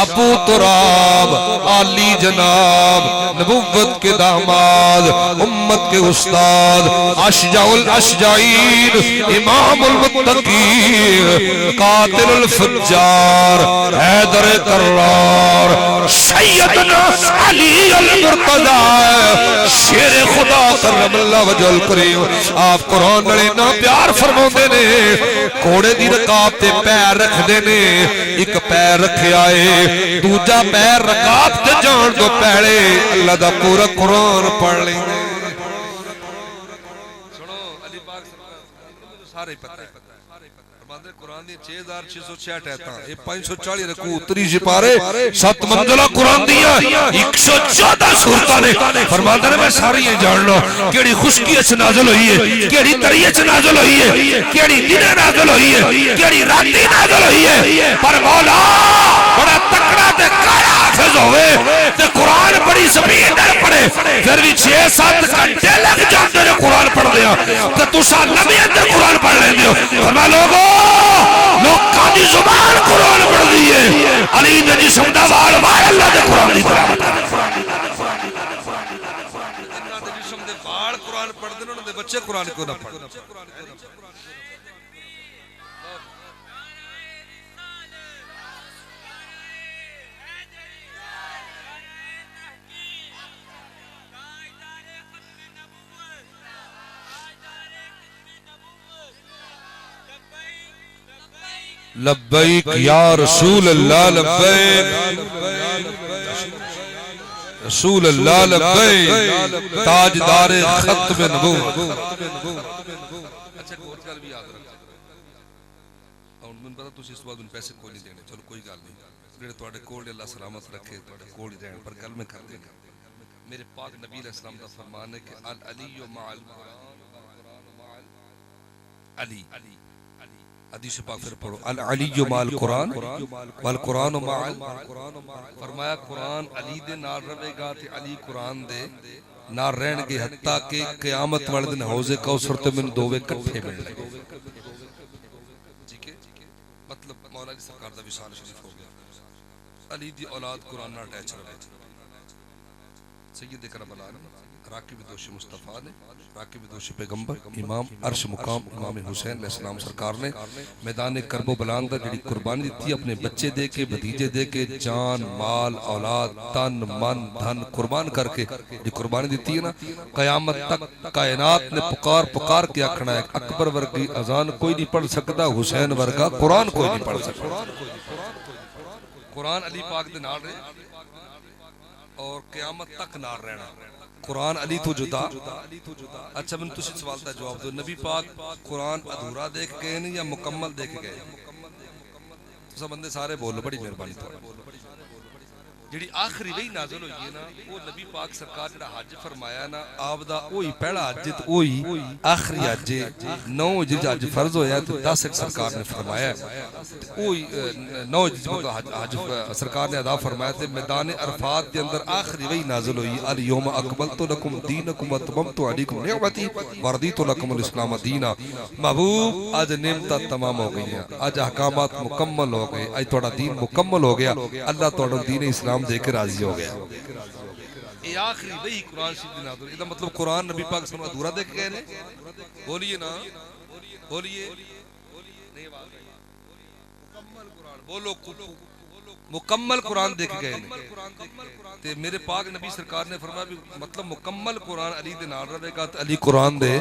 ابو تراب عالی جناب نبوت کے داماد امت کے استاد اشجع الاشجعین امام المتقین قاتل الفجار حیدر کرار سیدنا علی المرتضی شیر خدا کرم اللہ وجہ الکریم آپ قرآن نڑے نا پیار فرمو دینے کوڑے دی رکاب تے پیر رکھ دینے ایک پیر رکھے آئے دوجا پیر رکاب تے جان دو پہلے اللہ دا پورا قرآن پڑھ لیں سنو علی پاک سارے پتہ ہے قرآن دی 6666 ایتاں اے 540 رکوع اتری سپارے 7 منزلہ قرآن دیا 114 سورتاں نے فرماتا ہے میں ساری یہ جان لو کیڑی خشکی اچ نازل ہوئی ہے کیڑی تری اچ نازل ہوئی ہے کیڑی دن نازل ہوئی ہے کیڑی راتی نازل ہوئی ہے پر مولا بڑا تکڑا تے کایا حافظ ہوئے تے قرآن بڑی سپیڈ نال پڑھے پھر بھی 6-7 گھنٹے لگ جاندے نے قرآن پڑھ دیا تے تساں نبی اندر قرآن پڑھ لیندے ہو فرما لوگو لوکاں دی زبان قرآن پڑھ دی ہے علی نے جسم دا وال وائے اللہ دے قرآن دی طرح جنہاں دے جسم دے وال قرآن پڑھ دے انہاں دے بچے قرآن کو نہ پڑھ لبیک یا رسول اللہ لبیک رسول اللہ لبیک تاجدار ختم نبوت اچھا ایک اور گل بھی یاد رکھو اور میں پتہ تسی اس بعد ان پیسے کوئی نہیں دینے چلو کوئی گل نہیں جڑے تواڈے کول اللہ سلامت رکھے تواڈے کول ہی رہن پر گل میں کر دیں میرے پاک نبی علیہ السلام دا فرمان ہے کہ العلی مع علی حدیث پاک پھر پڑھو العلی مع القرآن والقرآن مع فرمایا قرآن علی دے نال رہے گا تے علی قرآن دے نال رہن گے حتیٰ کہ قیامت والے دن حوض کوثر تے من دووے کٹھے مل لگے ٹھیک ہے مطلب مولا علی سرکار دا وصال شریف ہو گیا علی دی اولاد قرآن نال اٹیچ رہے سید کربلا راکب دوش مصطفیٰ نے راکب دوش پیغمبر امام عرش مقام امام حسین علیہ السلام سرکار نے میدان کرب و بلاندہ جڑی قربانی دیتی اپنے بچے دے کے بھتیجے دے کے جان مال اولاد تن من دھن قربان کر کے جی قربانی دیتی ہے نا قیامت تک کائنات نے پکار کے آکھنا ہے اکبر ورگی اذان کوئی نہیں پڑھ سکتا حسین ورگا قرآن کوئی نہیں پڑھ سکتا قرآن علی پاک دے نال رہے اور قیامت تک نال رہنا قرآن علی تو جدا اچھا میں تسی سوال دا جواب دو نبی پاک قرآن ادھورا دیکھ گئے نہیں یا مکمل دیکھ گئے تو بندے سارے بولو بڑی مہربانی تو جڑی آخری وہی نازل ہوئی ہے نا وہ نبی پاک سرکار جڑا حج فرمایا نا آپ دا اوہی پہلا حج تے اوہی آخری حج 9 جج حج فرض ہویا تے 10 سرکار نے فرمایا اوہی 9 جج حج سرکار نے ادا فرمایا تے میدان عرفات دے اندر آخری وہی نازل ہوئی الیوم اکملت لکم دینکم واتممت علیکم نعمتی ورضیت لکم الاسلام دینا محبوب آج نعمتاں تمام ہو گئی ہیں آج احکامات مکمل ہو گئے آج تھوڑا دین مکمل ہو گیا اللہ تھوڑا دین اسلام دے کے راضی ہو گیا یہ آخری وہی قرآن شریف نازل ہے مطلب قرآن نبی پاک صلی اللہ علیہ وسلم ادھورا دیکھ گئے نے بولیے نا بولیے مکمل قرآن بولو مکمل قرآن دیکھ گئے تے میرے پاک نبی سرکار نے فرمایا بھی مطلب مکمل قرآن علی دے نال رہے گا تے علی قرآن دے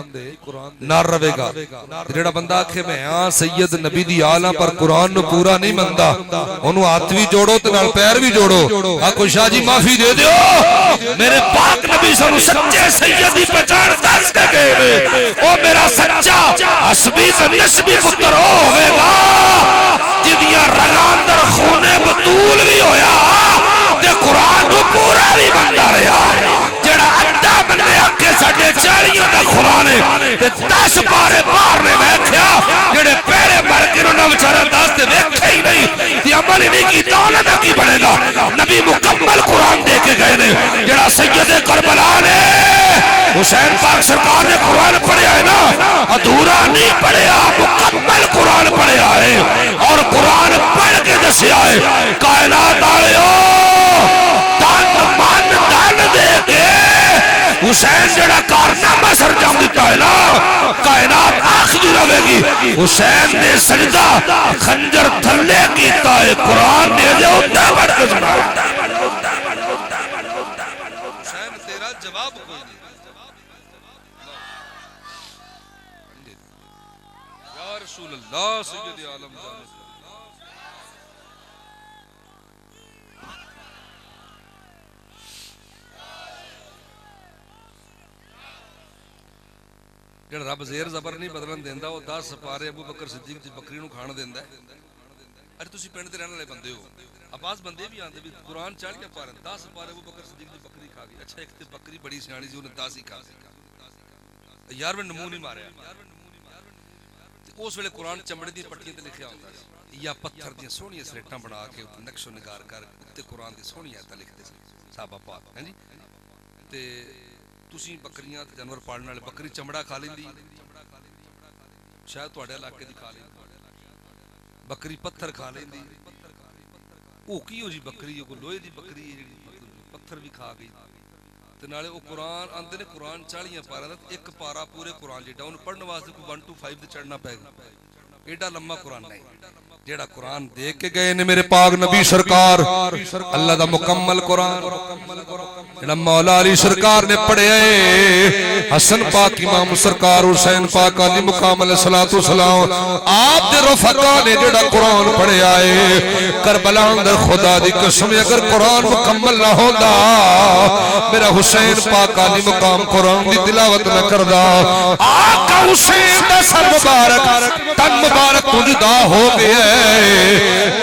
نال رہے گا جڑا بندہ آکھے میں ہاں سید نبی دی آلاں پر قرآن نو پورا نہیں مندا اونوں ہاتھ بھی جوڑو تے نال پیر بھی جوڑو آکھو شاہ جی معافی دے دیو میرے پاک نبی سانو سچے سید دی پہچان دس کے گئے او میرا سچا حسبی تے نسبی پتر ہوے گا جدیاں رگاں اندر خون بطول بھی ہویا تے قرآن کو پورا بھی بندہ رہا جڑا اڈا بندے آکے ساڑھے چالیوں دا قرآن ہے تے 10 پارے مارنے بیٹھیا جڑے پہلے مر کے انہوں نے بچارہ 10 تے ویکھے ہی نہیں تے عمل عمل نہیں کیتا انہاں دا کی بنے گا؟ نبی مکمل قرآن دے کے گئے نے. جڑا سید کربلا نے حسین پاک سرکار نے قرآن پڑھیا ہے نا، ادھورا نہیں پڑھیا، مکمل قرآن پڑھیا ہے اور قرآن پڑھ کے دسیا ہے. کائنات آئے تن من دن دے کے حسین جڑا کارنامہ سرجم دیتا ہے نا، کائنات آخری رہے گی. حسین نے سجدہ خنجر تھلے کیتا ہے، قرآن نے جو اٹھا بڑھ کے سنا. حسین تیرا جواب کوئی نہیں. یا رسول اللہ سید عالم جانے جڑا رب زیر زبر نہیں بدلن دیندا وہ 10 سپارے ابو بکر صدیق دی بکری نو کھان دیندا ہے. اج تسی پنڈ تے رہن والے بندے ہو، عباس بندے بھی آندے بھی قرآن 40 پارے 10 سپارے ابو بکر صدیق دی بکری کھا گئی. اچھا ایک تے بکری بڑی سیاںی سی انہیں 10 ہی کھا گئی، 11ویں نمو نہیں ماریا. اس ویلے قرآن چمڑے دی پٹیاں تے لکھیا ہوندا سی یا پتھر دیاں سونیاں سلیٹاں بنا کے نقش و نگار کر تے قرآن دی سونی آیتاں لکھدے سی صحابہ پاک. ہاں جی تے تسی بکریاں تے جانور پالن والے بکری چمڑا کھا لیندی، شاید تواڈے علاقے دی کھا لیندی. بکری پتھر کھا لیندی. او کی ہو جی بکری ہے، کوئی لوہے دی بکری ہے جڑی پتھر بھی کھا گئی. تے نالے او قرآن آندے نے قرآن 40 پارا دا ایک پارا پورے قرآن جیڑا اونوں پڑھن واسطے کوئی 1 to 5 تے چڑھنا پے گا. ایڈا لمبا قرآن نہیں. جیڑا قرآن دے کے گئے نے میرے پاک نبی سرکار اللہ دا مکمل قرآن جیڑا مولا علی سرکار نے پڑھیا ہے. حسن پاک امام سرکار حسین پاک علی مقام علیہ الصلوۃ والسلام آپ دے رفقا نے جیڑا قرآن پڑھیا ہے. کربلا اندر خدا دی قسم اگر قرآن مکمل نہ ہوندا میرا حسین پاک علی مقام قرآن دی تلاوت نہ کردا. آقا حسین دا سر مبارک تن مبارک تو جدا ہو گیا.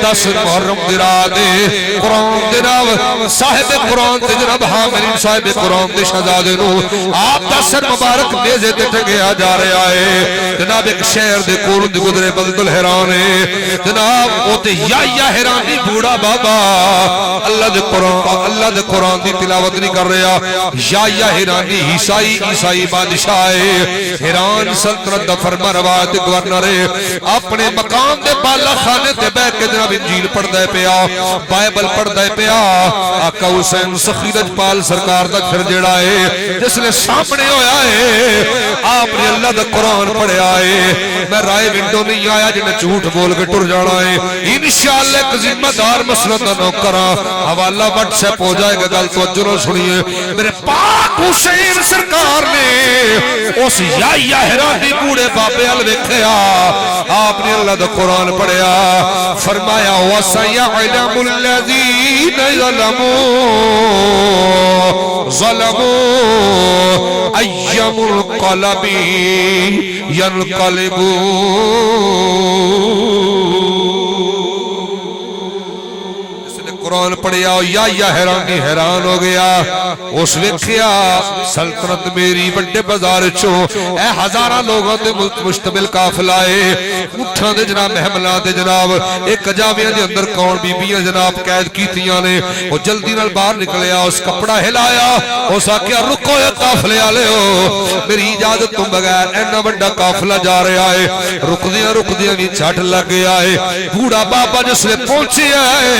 10 محرم درا دے قرآن جناب صاحب قرآن تے جناب حاملین صاحب قرآن دے شہزادے نو آپ دا سر مبارک نیزے تے ٹنگیا جا رہا ہے. جناب ایک شہر دے کول دی گزرے بلد الحیران ہے جناب او تے یا حیرانی بوڑا بابا اللہ دے قرآن دی تلاوت نہیں کر رہا. یا حیرانی عیسائی بادشاہ ہے، حیران سلطنت دا فرما روا تے گورنر ہے. اپنے مقام دے بالا خانے تے بیٹھ کے جناب انجیل پڑھدا ہے پیا، بائبل پڑھدا ہے پیا. آقا حسین سخی رجپال سرکار دا گھر جڑا ہے جس نے سامنے ہویا ہے آپ نے اللہ دا قرآن پڑھیا ہے. میں رائے ونڈو نہیں آیا جنہیں جھوٹ بول کے ٹر جانا ہے. انشاءاللہ ایک ذمہ دار مسئلہ دا نوکراں حوالہ واٹس ایپ ہو جائے گا. گل توجہ سنیے میرے پاک حسین سرکار نے اس یا حیرانی بوڑھے بابے ال ویکھیا آپ نے اللہ دا قرآن پڑھیا. فرمایا وَسَيَعْلَمُ الَّذِينَ ظَلَمُوا أَيَّ مُنْقَلَبٍ يَنْقَلِبُونَ. قرآن پڑھیا یا حیران ہو گیا. اس ویکھیا سلطنت میری بڑے بازار چو اے ہزاراں لوگوں تے مشتمل قافلہ ہے. اٹھاں دے جناب محملاں دے جناب ایک جاویاں دے اندر کون بیبیاں جناب قید کیتیاں نے. وہ جلدی نال باہر نکلیا، اس کپڑا ہلایا، اس آکھیا رکو اے قافلے والےو میری اجازت تو بغیر اینا بڑا قافلہ جا رہا ہے. رکدیاں بھی جھٹ لگ گیا ہے. بوڑھا بابا جس نے پہنچیا ہے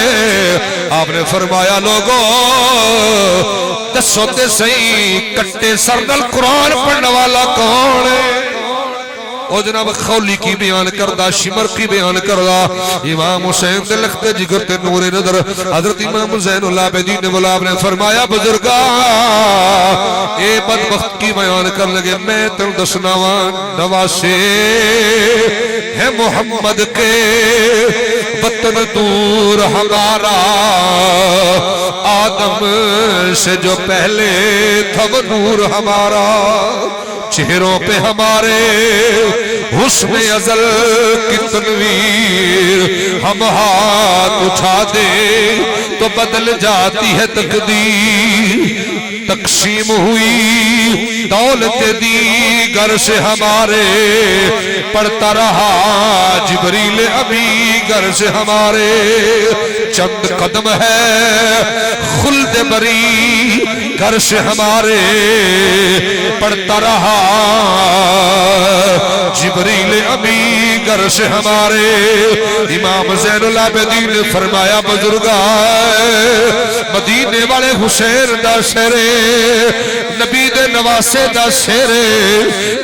آپ نے فرمایا لوگو دسو تے صحیح کٹے سردل قرآن پڑھنے والا کون ہے؟ او جناب خولی کی بیان کردہ، شمر کی بیان کردہ. امام حسین دے لختے جگر تے نور نظر حضرت امام زین العابدین غلام نے فرمایا بزرگا اے بدبخت کی بیان کر لگے میں تن دسناوان نواسے ہے محمد کے وطن دور ہمارا آدم سے جو پہلے تھا وہ نور ہمارا. چہروں پہ ہمارے حسن ازل کی تنویر ہم ہاتھ اٹھا دے تو بدل جاتی ہے تقدیر. تقسیم ہوئی دولت دی گھر سے ہمارے پڑھتا رہا جبریل ابھی گھر سے ہمارے چند قدم ہے خلد بری گھر سے ہمارے پڑھتا رہا جبریل ابھی گھر سے ہمارے امام زین العابدین نے فرمایا بزرگا مدینے والے حسین دا شیرے نبی دے نواسے دا شیرے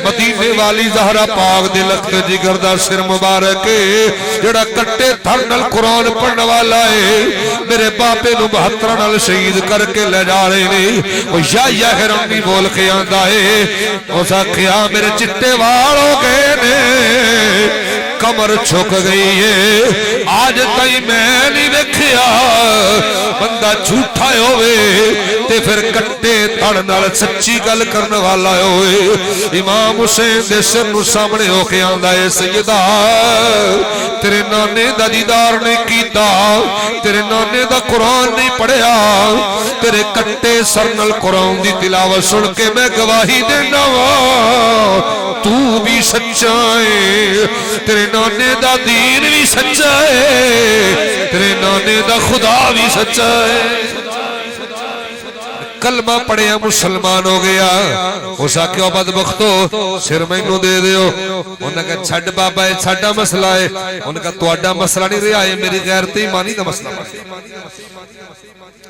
مدینے والی زہرا پاک دے لخت جگر دا سر مبارک جڑا کٹے تھر نال قرآن پڑھنے والا ہے میرے باپے نو 72 نال شہید کر کے لے جا رہے نے وہ یا حرمی بول کے آندہ ہے اس آخیا میرے چٹے وال ہو گئے نے کمر چھک گئی ہے آج تئی میں نہیں دیکھیا بندہ جھوٹا ہوئے تے پھر کٹے تھڑ نال سچی گل کرنے والا ہوئے امام حسین دے سر نو سامنے ہو کے آندا ہے سیدہ تیرے نانے دا دیدار نہیں کیتا تیرے نانے دا قرآن نہیں پڑھیا تیرے کٹے سر نال قرآن دی تلاوت سن کے میں گواہی دینا تو بھی سچا ہے تیرے نانے دا دین بھی سچا ہے تیرے نانے دا خدا بھی سچا ہے کلمہ پڑھیا مسلمان ہو گیا اس آکھو بدبختو سر مینوں دے دیو انہاں کہا چھڑ بابا ہے چھڑا مسئلہ ہے انہاں کہا تواڈا مسئلہ نہیں رہا ہے میری غیرت ایمانی دا مسئلہ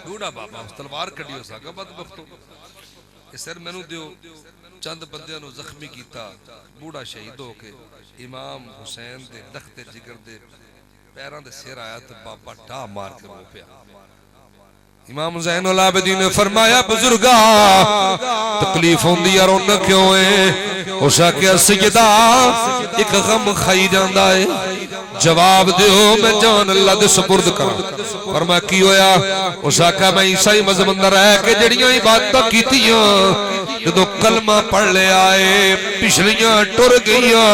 بوڑھا بابا تلوار کڈی ہو سکا بدبختو سر مینوں دیو چند بندیاں نو زخمی کیتا بوڑھا شہید ہو کے امام حسین دے لخت جگر دے پیران دے سیر آیا تو بابا ڈا مار کے رو پیا امام زین العابدین نے فرمایا بزرگا تکلیف ہوں دی رونا کیوں ہے اس آکھیا سیدہ ایک غم کھائی جاندہ ہے جواب دیو میں جان اللہ دے سپرد کرا فرمایا کی ہویا اس آکھیا میں عیسائی مذہب اندر ہے کہ جڑیاں عبادتاں کیتیاں جدو کلمہ پڑھ لے آئے پچھلیاں ٹر گئیاں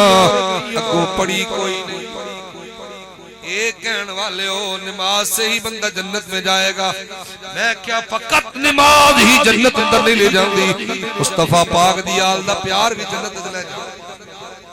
اگوں پڑی کوئی نہیں ایک کہنے والے ہو نماز سے ہی بندہ جنت میں جائے گا میں کیا فقط نماز ہی جنت اندر نہیں لے جاؤں دی مصطفیٰ پاک دی آل دا پیار بھی جنت اندر لے جاؤں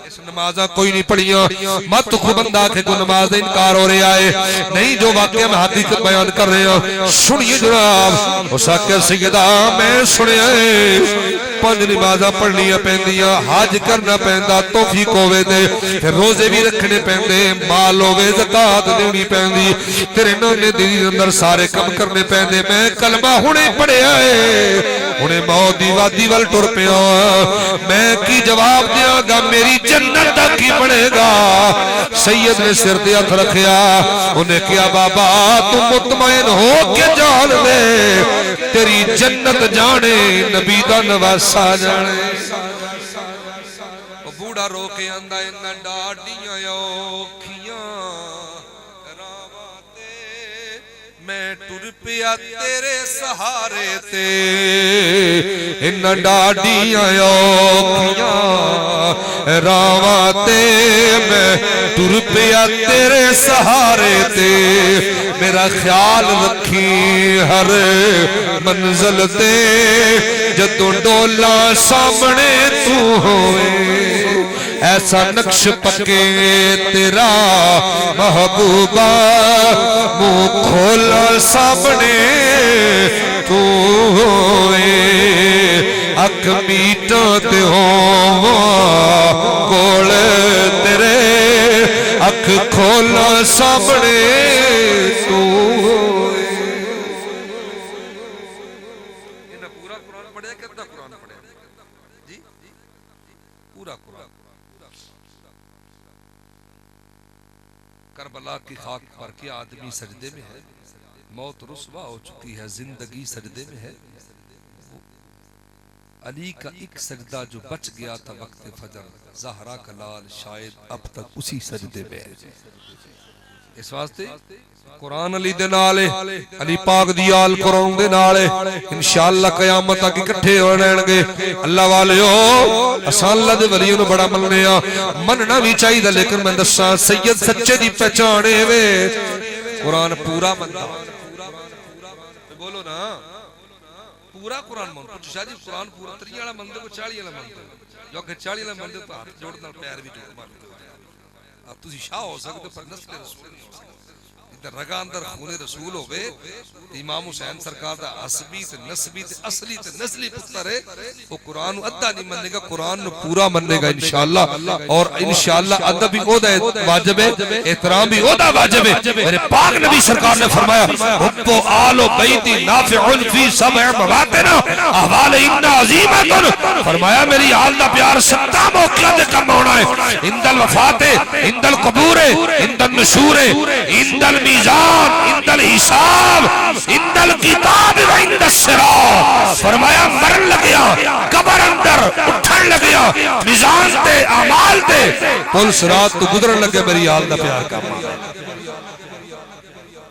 اس نمازہ کوئی نہیں پڑھیاں مت خود بندہ کہ کوئی نماز انکار ہو رہے آئے نہیں جو واقعہ میں حقیقت بیان کر رہے ہیں سنیے جناب اس آکے سیدہ میں سنیے 5 نمازہ پڑھنیاں پہندیاں حاج کرنا پہندہ توفیق ہوئے دے پھر روزے بھی رکھنے پہندے مال ہوئے زکاة دیونی پہندی تیرے نونے دین اندر سارے کم کرنے پہندے میں کلمہ ہونے پڑے آئے انہیں موت دیوادی وال ٹر پہ میں کی جواب دیا گا میری جنت کی پڑے گا سید نے سر دیا تھا رکھیا انہیں کیا بابا تم مطمئن ہو کے جان دے تیری جنت جانے نبی دا نواسا جانے وہ بوڑا رو کے اندہ انہ ڈاڑیاں یوکھیاں راواتے میں ٹر پیا تیرے سہارے تے انہ ڈاڑیاں یوکھیاں راواتے میں ٹر پیا تیرے سہارے تے میرا خیال رکھی ہر منزل تے جدوں ڈولا سامنے تو ہوئے ایسا نقش پکے تیرا محبوبہ منہ کھولا سامنے تو ہوئے اک میٹا تے ہوا کول تیرے اک کھولا سامنے تو ہوئے انہیں پورا قرآن پڑھے کتنا قرآن پڑھے جی پورا قرآن کربلا کی خاک پر کیا آدمی سجدے میں ہے موت رسوا ہو چکی ہے زندگی سجدے میں ہے علی کا ایک سجدہ جو بچ گیا تھا وقت فجر زہرا کا لال شاید اب تک اسی سجدے میں ہے اس واسطے قرآن علی دے نالے علی پاک دی آل قرآن دے نالے انشاءاللہ قیامت آکی کٹھے ہو رہن گے اللہ والے ہو اسان اللہ دے ولیوں بڑا ملنے مننا بھی چاہی دا لیکن میں دسا سید سچے دی پہچانے وے قرآن پورا مننا بولو نا پورا قرآن مان کچھ شاہ جی قرآن پورا 30 والا مندے کو 40 والا مندے جو کہ 40 والا مندے تو ہاتھ جوڑنا پیر بھی جوڑ مانتے ہو اب تسی شاہ ہو سکتے پر نسل رسول نہیں ہو سکتے ادھر رگا اندر خون رسول ہوئے امام حسین سرکار دا عصبی تے نسبی تے اصلی تے نسلی پتر ہے وہ قرآن ادھا نہیں مننے گا قرآن پورا مننے گا انشاءاللہ اور انشاءاللہ ادب بھی او دا واجب ہے احترام بھی او دا واجب ہے میرے پاک نبی سرکار نے فرمایا حب و آل و بیتی نافع فی سبع مواطن احوال ان عظیمت فرمایا میری آل دا پیار 7 موقعہ دے کم ہونا ہے اند الوفات اند القبور اند النشور اند المیزان اند الحساب اند الکتاب و اند الصراط فرمایا مرن لگیا قبر اندر اٹھن لگیا میزان تے اعمال تے پل صراط تو گزرن لگے میری آل دا پیار کا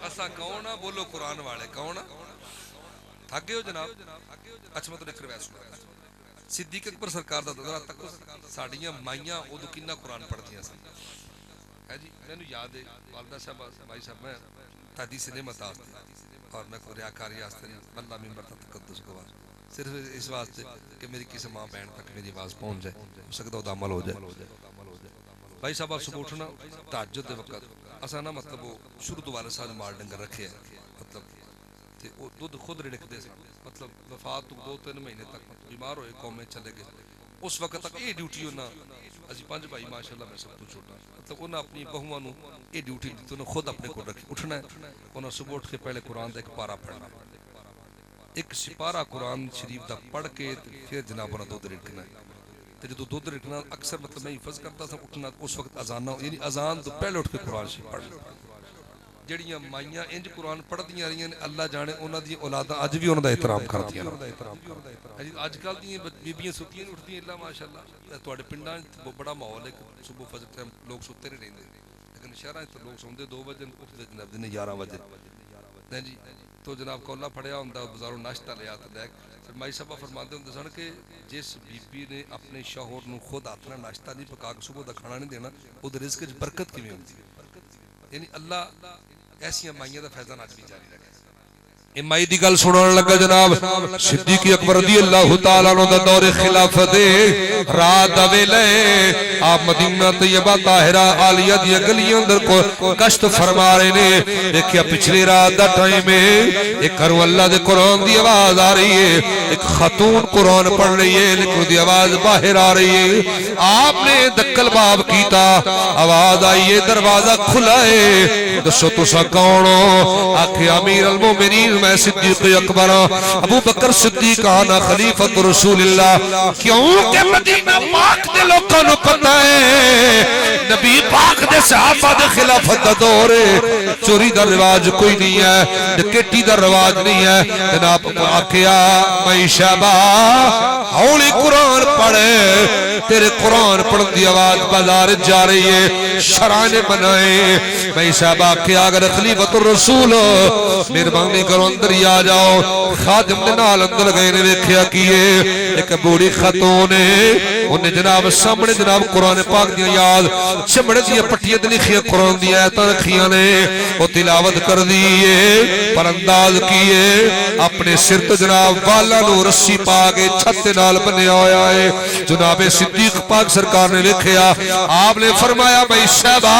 اسا کون بولو قرآن والے کون تھک گئے ہو جناب اچھا میں تو ایک روایت سنا صدیق اکبر سرکار دا ذرا تک ساڈیاں مائیاں اودوں کنا قرآن پڑھدیاں سن ہے جی میں نے یاد ہے والدہ صاحب بھائی صاحب میں حدیث نعمت آستے اور میں کو ریاکاری آستے نہیں اللہ ممبر تا تقدس گوار صرف اس واسطے کہ میری کسی ماں بہن تک میری آواز پہنچ جائے ہو سکتا ہے عمل ہو جائے بھائی صاحب آپ صبح اٹھنا تہجد دے وقت اساں نا مطلب وہ شروع تو والے سال مال ڈنگر رکھے ہیں مطلب تے وہ دودھ خود رڑکدے سے مطلب وفات تو 2-3 مہینے تک بیمار ہوئے قوم میں چلے گئے اس وقت تک یہ ڈیوٹی ہونا اسی 5 بھائی ماشاءاللہ میں سب تو چھوٹا مطلب انہاں اپنی بہواں نو یہ ڈیوٹی دی تو انہاں خود اپنے کو رکھی اٹھنا ہے انہاں صبح اٹھ کے پہلے قرآن دا ایک پارا پڑھنا ایک سپارہ قرآن شریف دا پڑھ کے پھر جناب انہاں دودھ رڑکنا ہے تے جدو دودھ رڑکنا اکثر مطلب میں حفظ کرتا تھا اٹھنا اس وقت اذان نہ یعنی اذان تو پہلے اٹھ کے قرآن شریف پڑھنا جڑیاں مائیاں انج قرآن پڑھدیاں رہیاں اللہ جانے انہاں دی اولاداں اج بھی انہاں دا احترام کردیاں اج کل دی بیبیاں ستیاں نہیں اٹھدیاں اللہ ماشاءاللہ تواڈے پنڈاں بڑا ماحول ہے صبح فجر ٹائم لوگ ستے نہیں رہندے لیکن شہراں تے لوگ سوندے 2 بجے اٹھدے جناب دن 11 بجے نہیں جی تو جناب کولا پھڑیا ہوندا بازاروں ناشتہ لے آتا لے مائی صاحب فرماندے ہوندے سن کہ جس بی بی نے اپنے شوہر نو خود ہاتھ نال ناشتہ نہیں پکا کے صبح دا کھانا نہیں دینا او دے رزق وچ برکت کیویں ہوندی یعنی اللہ ایسیاں مائیاں دا فیضان آج بھی جاری رکھے یہ مائی دی گل سنان لگا جناب صدیق اکبر رضی اللہ تعالیٰ عنہ دا دور خلافت رات ویلے آپ مدینہ طیبہ طاہرہ عالیہ دی گلیاں اندر کو گشت فرما رہے نے دیکھیا پچھلی رات دا ٹائم ہے ایک کرو اللہ دے قرآن دی آواز آ رہی ہے ایک خاتون قرآن پڑھ رہی ہے لیکن دی آواز باہر آ رہی ہے آپ نے دکل باب کیتا آواز آئی ہے دروازہ کھلا ہے دسو تسا کون ہو آکھے امیر المومنین میں صدیق اکبر ابو بکر صدیق آنا خلیفۃ رسول اللہ کیونکہ مدینہ پاک دے لوگوں نو پتہ ہے نبی پاک دے صحابہ دے خلافت دا دور ہے چوری دا رواج کوئی نہیں ہے ڈکیٹی دا رواج نہیں ہے جناب آکھیا میں شہبہ ہولی قرآن پڑھے تیرے قرآن پڑھن دی آواز بازار جا رہی ہے شرائن بنائے میں شہبہ آکھیا اگر خلیفۃ الرسول مہربانی کرو اندر ہی آ جاؤ خادم دے نال اندر گئے نے ویکھیا کیے ایک بوڑھی خاتون ہے انہیں جناب سامنے جناب قرآن پاک دی یاد چمڑے دی پٹیاں تے لکھیاں قرآن دی آیتاں رکھیاں نے او تلاوت کر دیے پر انداز کیے اپنے سر تے جناب بالاں نو رسی پا کے چھت نال بنیا ہویا ہے جناب صدیق پاک سرکار نے ویکھیا آپ نے فرمایا بھائی شہبہ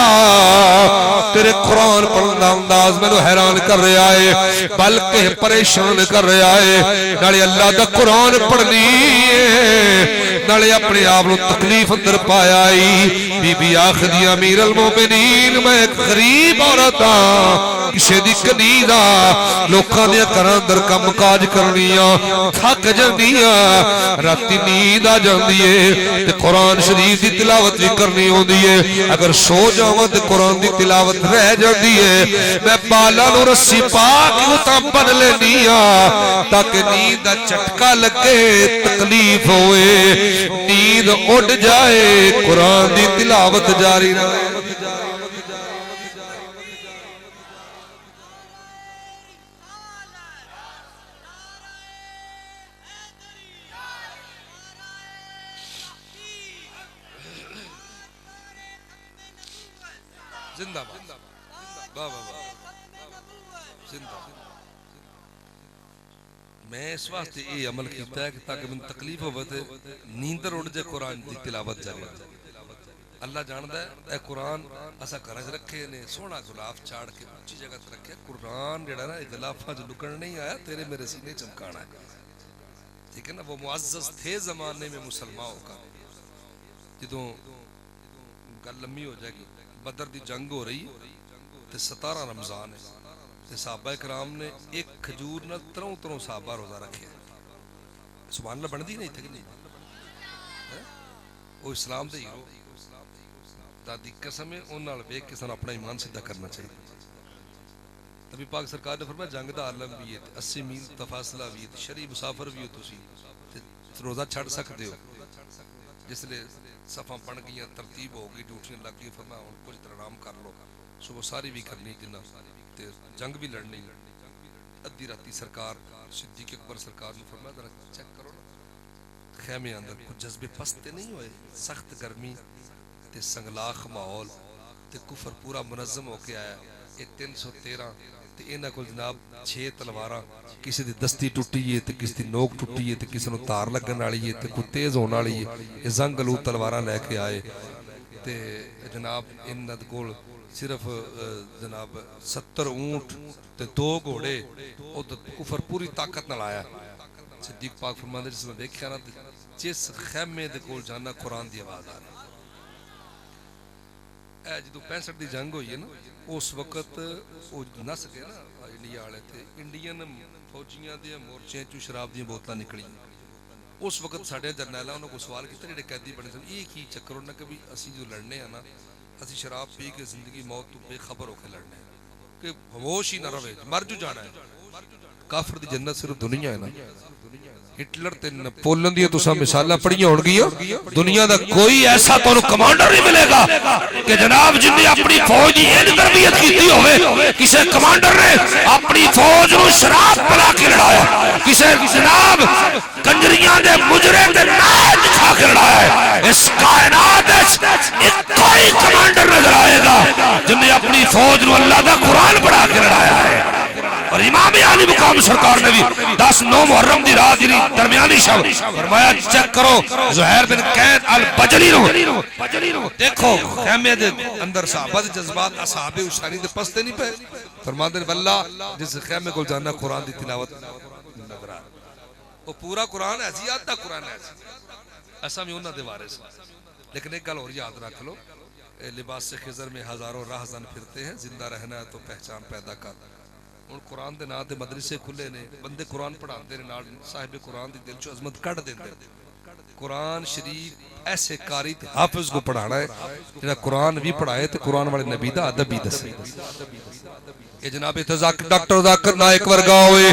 تیرے قرآن پڑھن دا انداز مینوں حیران کر رہا ہے بلکہ پریشان کر رہا ہے نالے اللہ دا قرآن پڑھنی ہے نالے اپنے آپ نو تکلیف اندر پایا بی بی آخدی امیر المومنین میں ایک غریب عورت ہاں کسے دی کنیزا لوکاں دے گھراں اندر کم کاج کرنیاں تھک جاندیاں راتی نیند آ جاندی ہے تے قرآن شریف دی تلاوت بھی کرنی ہوندی ہے اگر سو جاواں تے قرآن دی تلاوت رہ جاندی ہے میں بالا نو رسی پا کے اتاں بن لینیاں تاکہ نیند دا چٹکا لگے تکلیف ہوئے نیند اڑ جائے قرآن دی تلاوت جاری رہے زندہ بابا زندہ میں اس واسطے یہ عمل کیتا ہے کہ تاکہ من تکلیف ہوئے تے نیندر اڑ جائے قرآن دی تلاوت جاری اللہ جاندا ہے اے قرآن اسا گھر وچ رکھے نے سونا غلاف چاڑ کے اونچی جگہ تے رکھے قرآن جڑا نا غلافاں وچ لکڑ نہیں آیا تیرے میرے سینے چمکانا ہے ٹھیک ہے نا وہ معزز تھے زمانے میں مسلمانوں کا جدوں گل لمبی ہو جائے گی بدر دی جنگ ہو رہی تے 17 رمضان ہے تے صحابہ کرام نے ایک کھجور نال تروں صحابہ روزہ رکھے سبحان اللہ بندی نہیں تھے کہ نہیں وہ اسلام دے ہیرو دادی قسم ہے ان نال ویکھ کے سن اپنا ایمان سیدھا کرنا چاہیے نبی پاک سرکار نے فرمایا جنگ دا عالم بھی ہے 80 میل دا فاصلہ بھی ہے شرعی مسافر بھی ہو تسی روزہ چھڑ سکتے ہو جس لئے صفاں پڑھ گئی ترتیب ہو گئی ڈیوٹیاں لگ گئی فرمایا ہن کچھ طرح آرام کر لو صبح ساری بھی کرنی جنہ تے جنگ بھی لڑنی ادھی راتی سرکار صدیق اکبر سرکار نے فرمایا ذرا چیک کرو نا خیمے اندر کچھ جذبے پستے نہیں ہوئے سخت گرمی تے سنگلاخ ماحول تے کفر پورا منظم ہو کے آیا یہ 313 تے انہاں کول جناب 6 تلواراں کسی دی دستی ٹوٹی ہے تے کسی دی نوک ٹوٹی ہے تے کسی نو تار لگن والی ہے تے کوئی تیز ہون والی ہے یہ زنگ لو تلواراں لے کے آئے تے جناب انہاں کول صرف جناب 70 اونٹ تے 2 گھوڑے او کفر پوری طاقت نال آیا صدیق پاک فرماندے جس نے دیکھیا نا جس خیمے دے کول جانا قرآن دی آواز آ رہی اے جدو 65 دی جنگ ہوئی ہے نا اس وقت وہ نس گئے نا انڈیا والے تھے انڈین فوجیاں دے مورچے چوں شراب دی بوتلاں نکلی اس وقت ساڈے جرنیلاں انہاں کو سوال کیتا جڑے قیدی بنے سن یہ کی چکر انہاں کہ بھی اسی جو لڑنے ہیں نا اسی شراب پی کے زندگی موت تو بے خبر ہو کے لڑنے ہیں کہ ہوش ہی نہ رہے مر جو جانا ہے کافر دی جنت صرف دنیا ہے نا ہٹلر تے نپولن دی تساں مثالاں پڑھیاں ہون گیاں دنیا دا کوئی ایسا تانوں کمانڈر نہیں ملے گا کہ جناب جن نے اپنی فوج دی این تربیت کیتی ہوئے کسے کمانڈر نے اپنی فوج نو شراب پلا کے لڑایا کسے جناب کنجریاں دے مجرے تے ناچ کھا کے لڑایا ہے اس کائنات وچ ایک کوئی کمانڈر نظر آئے گا جن نے اپنی فوج نو اللہ دا قرآن پڑھا کے لڑایا ہے اور امام عالی مقام سرکار نے بھی 10/9 محرم دی رات دی درمیانی شب فرمایا چیک کرو زہیر بن قید البجلی نو دیکھو خیمے دے اندر صحابہ دے جذبات اصحاب اشاری دے پستے نہیں پے فرماندے واللہ جس خیمے کو جانا قرآن دی تلاوت نظر آ وہ پورا قرآن ہے زیادہ قرآن ہے ایسا بھی انہاں دے وارث لیکن ایک گل اور یاد رکھ لو لباس سے خضر میں ہزاروں راہزن پھرتے ہیں زندہ رہنا ہے تو پہچان پیدا کر اور قرآن دے نا دے مدرسے کھلے نے بندے قرآن پڑھاندے نے نال صاحب قرآن دی دل چو عظمت کڈ دیندے قرآن شریف ایسے قاری تے حافظ کو پڑھانا ہے جنہاں قرآن بھی پڑھائے تے قرآن والے نبی دا ادب بھی دسے کہ جناب ڈاکٹر ذاکر نائک ورگا ہوئے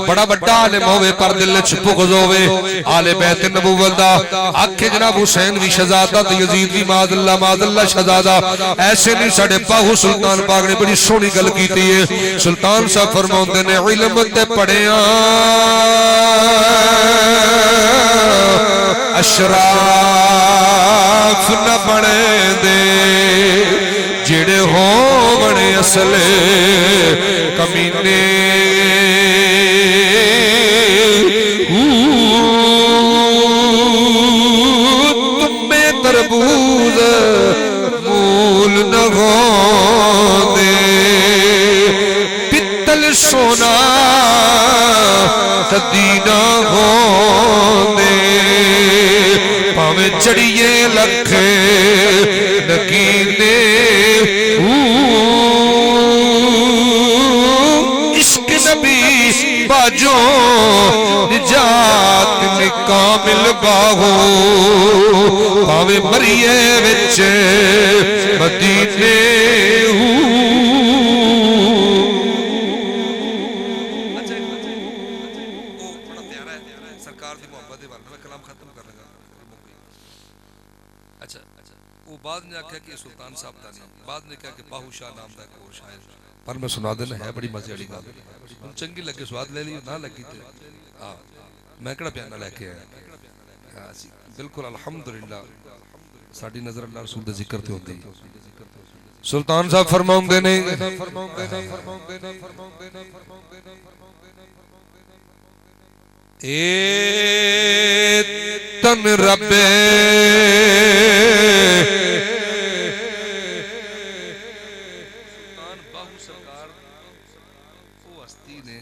بڑا بڑا عالم ہوئے پر دل چھپو گزوئے آل بیت نبوت دا آکھے جناب حسین بھی شہزادہ یزید بھی ماذ اللہ شہزادہ ایسے نہیں ساڑے پاہو سلطان پاک نے بڑی سونی گل کیتی ہے سلطان صاحب فرماؤندے نے علم تے پڑھیاں اشراف نہ بنے دے جڑے ہوں بڑے اصلے کمینے تم میں تربوز مول نہ ہوں دے پتل سونا تدینہ ہوں دے پاویں چڑیے لکھے نگینے عشق نبی باجوں نجات کامل باہو پاویں مریے وچ مدینے سرکار دی محبت دے والے میں کلام ختم کر لگا اچھا وہ بعد نے کہا کہ سلطان صاحب دا نہیں بعد نے کہا کہ باہو شاہ نام دا ایک اور شاعر پر میں سنا دینا ہے بڑی مزے والی گل ہن چنگی لگے سواد لے لی نہ لگی تے ہاں میں کڑا پیانہ لے کے آیا ہاں جی بالکل الحمدللہ ساڈی نظر اللہ رسول دے ذکر تے ہوندی سلطان صاحب فرماؤندے نے اے تن ربے سلطان باہو سرکار وہ ہستی نے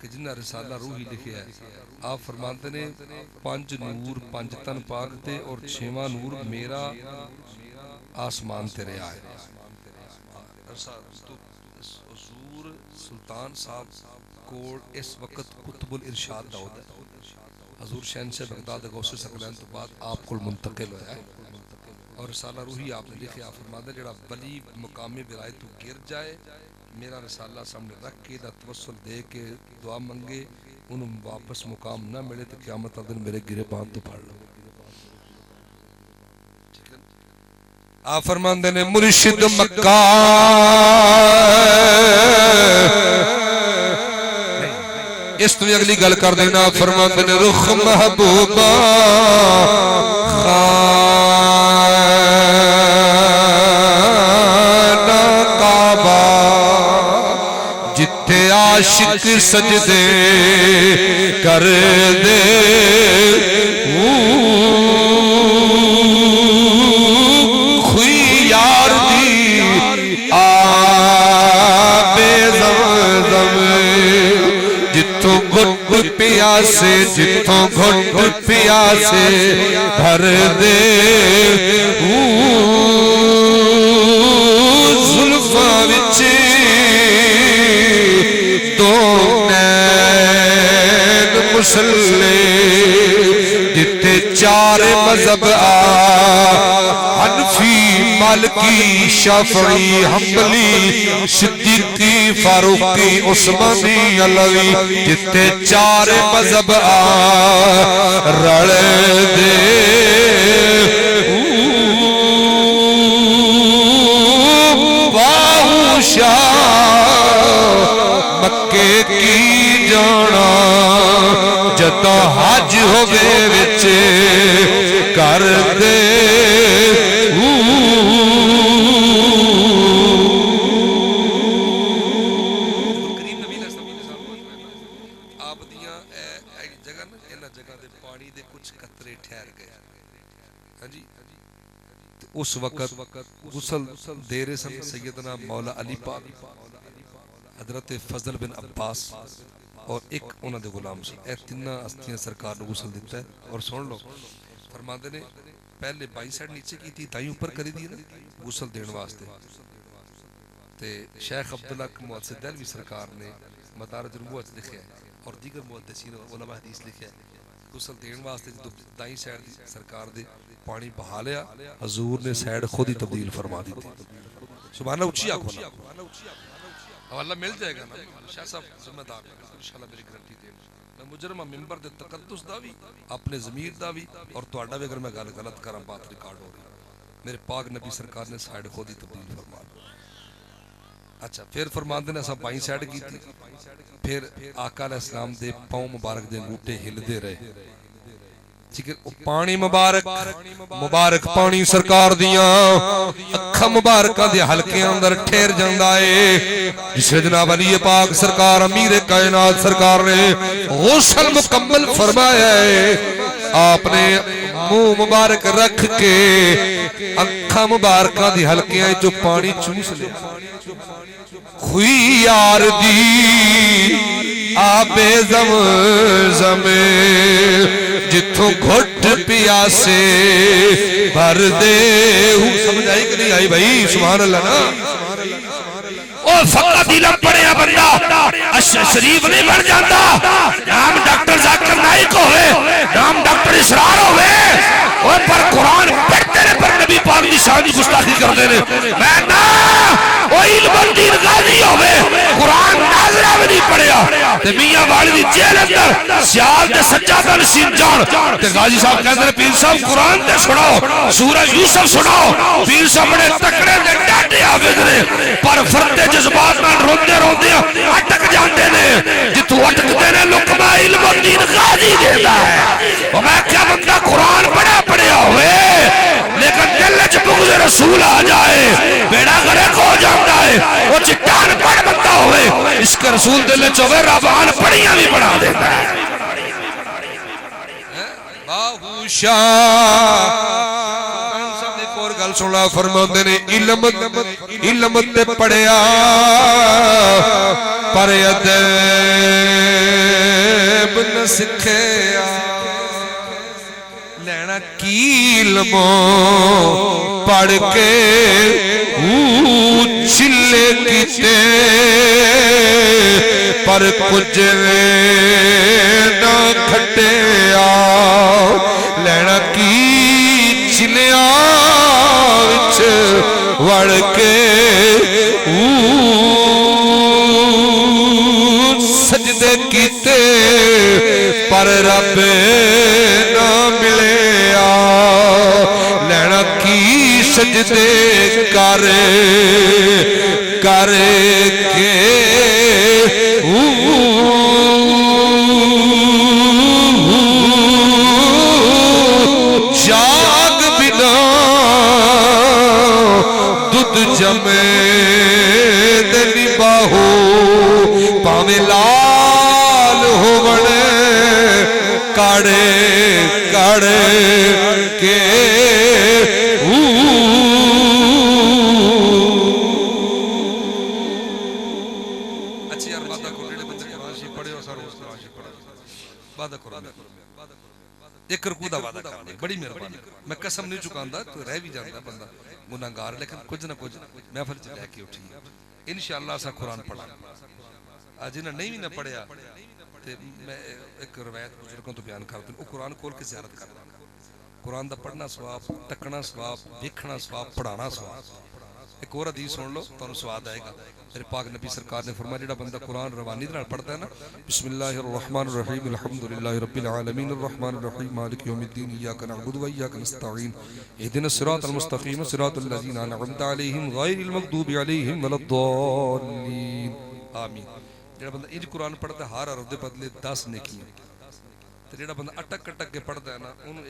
کہ جنہ رسالہ روحی لکھے ہے. آپ فرماتے نے 5 نور 5 تن پاک تے اور 6واں نور میرا آسمان تیرے آئے. حضور سلطان صاحب کو اس وقت قطب الارشاد دا ہوتا ہے. حضور شہنشاہ بغداد غوث ثقلین تو بعد آپ کو منتقل ہوا ہے اور رسالہ روحی آپ نے لکھے. آپ فرماتے جڑا ولی مقام ولایت تو گر جائے میرا رسالہ سامنے رکھ کے دا توسل دے کے دعا منگے انہوں واپس مقام نہ ملے تو قیامت دن میرے گرے باندھ تو پڑھ لو. آپ فرماندے نے مرشد مکہ اس تو اگلی گل کر دینا. فرماندے نے رخ محبوبہ عاشق سجدے کر دے خوئی یار دی آب زمزم جتوں گھٹ پیاسے جتوں گھٹ پیاسے بھر دے زلفاں وچ مسلے جتے 4 مذہب حنفی مالکی شافعی حنبلی صدیقی فاروقی عثمانی علوی جتے 4 مذہب رل دے باہو شاہ مکے کی جانا جدو حج ہوئے وچ کر دے کریم نبی علیہ السلام آپ دیاں ایک جگہ نا انہاں جگہ دے پانی دے کچھ قطرے ٹھہر گئے. ہاں جی اس وقت غسل دے رہے سن سیدنا مولا علی پاک حضرت فضل بن عباس اور ایک انہوں نے غلام سی. اے تینہ ہستیاں سرکار نے غسل دیتا ہے. اور سن لو فرماندے نے پہلے 22 سائڈ نیچے کی تھی دائیں اوپر کری دی نا غسل دین واسطے. تے شیخ عبداللہ محدث دہلوی سرکار نے مدارج النبوۃ لکھا ہے اور دیگر محدثین علماء حدیث لکھا ہے غسل دین واسطے جو دائیں سائڈ دی سرکار دے پانی بہا لیا حضور نے سائڈ خود ہی تبدیل فرما دی تھی. سبحان اللہ اچھی آنکھوں نا حوالہ مل جائے گا نا. شاہ صاحب ذمہ دار انشاءاللہ میری گارنٹی دے. میں مجرمہ ممبر دے تقدس دا بھی اپنے ضمیر دا بھی اور تہاڈا بھی اگر میں گل غلط کراں بات ریکارڈ ہو گئی. میرے پاک نبی سرکار نے سائیڈ خود ہی تبدیل فرما. اچھا پھر فرماندے نے اساں بائیں سائیڈ کیتی. پھر آقا علیہ السلام دے پاؤں مبارک دے انگوٹھے ہلدے رہے. ٹھیک ہے پانی مبارک مبارک پانی سرکار دیاں اکھاں مبارکاں دے حلقے اندر ٹھہر جاندا ہے. جس جناب علی پاک سرکار امیر کائنات سرکار نے غسل مکمل فرمایا ہے. آپ نے منہ مبارک رکھ کے اکھاں مبارکاں دے حلقیاں جو پانی چوس لیا. خوئی یار دی آب زمزم جتوں گھٹ پیاسے بھر دے. سمجھ آئی کہ نہیں آئی بھائی؟ سبحان اللہ نا. او فقط علم پڑھیا بندہ شریف نہیں بن جاتا. نام ڈاکٹر ذاکر نائک ہوئے نام ڈاکٹر اسرار ہوئے اور پر قرآن پڑھتے رہے پر نبی پاک دی شان دی گستاخی کرتے رہے. میں نا او علم الدین غازی ہوئے قرآن ناظرہ میں نہیں پڑھیا تے میاں والی دی جیل اندر سیال تے سجادہ نشین جان تے غازی صاحب کہتے ہیں پیر صاحب قرآن تے سناؤ سورہ یوسف سناؤ. پیر صاحب بڑے تکڑے دے ڈاٹے حافظ نے پر فرتے جذبات میں روندے روندے اٹک جاندے نے. جتوں اٹکتے نے لقمہ علم الدین غازی دیتا ہے. اور میں کیا بندہ قرآن بڑا پڑھیا ہوئے لیکن دل وچ بغض رسول آ جائے بیڑا غرق ہو جاتا ہے. وہ چٹان پڑھ بندہ ہوئے اس کے رسول دل وچ ہوئے ربان پڑھیاں بھی بنا دیتا ہے. صاحب ایک اور گل سنا فرماندے نے علم تے پڑھیا پر ادب نہ سکھیا لینا کی علم پڑھ کے چلے کیتے پر کچھ نہ کھٹیا لینا کی چلیا وچ وڑ کے سجدے کیتے پر رب نہ ملیا لینا کی سجدے کر کے جاگ بنا دودھ جمے دلی باہو پاوے لال ہو بڑے کاڑے کے اچھی یار وعدہ کرو جڑے بندے قرآن شریف پڑھے ہو سارے اس قرآن شریف پڑھا وعدہ کرو ایک رکوع دا وعدہ کرنا بڑی مہربانی میں قسم نہیں چکاندا تو رہ بھی جاندا بندہ گناہگار لیکن کچھ نہ کچھ محفل چ لے کے اٹھی انشاءاللہ اسا قرآن پڑھا اج انہاں نہیں بھی نہ پڑھیا تے میں ایک روایت بزرگوں تو بیان کرتا ہوں وہ قرآن کھول کے زیارت کرنا قرآن دا پڑھنا ثواب تکنا ثواب دیکھنا ثواب پڑھانا ثواب ایک اور حدیث سن لو تانوں سواد آئے گا میرے پاک نبی سرکار نے فرمایا جڑا بندہ قرآن روانی دے نال پڑھدا ہے نا بسم اللہ الرحمن الرحیم الحمدللہ رب العالمین الرحمن الرحیم مالک یوم الدین ایاک نعبد و ایاک نستعین اهدنا الصراط المستقیم صراط الذین انعمت علیہم غیر المغضوب علیہم ولا الضالین آمین جڑا بندہ انج قرآن پڑھدا ہے ہر حرف دے بدلے 10 نیکیاں تے جڑا بندہ اٹک اٹک کے پڑھدا ہے نا اونوں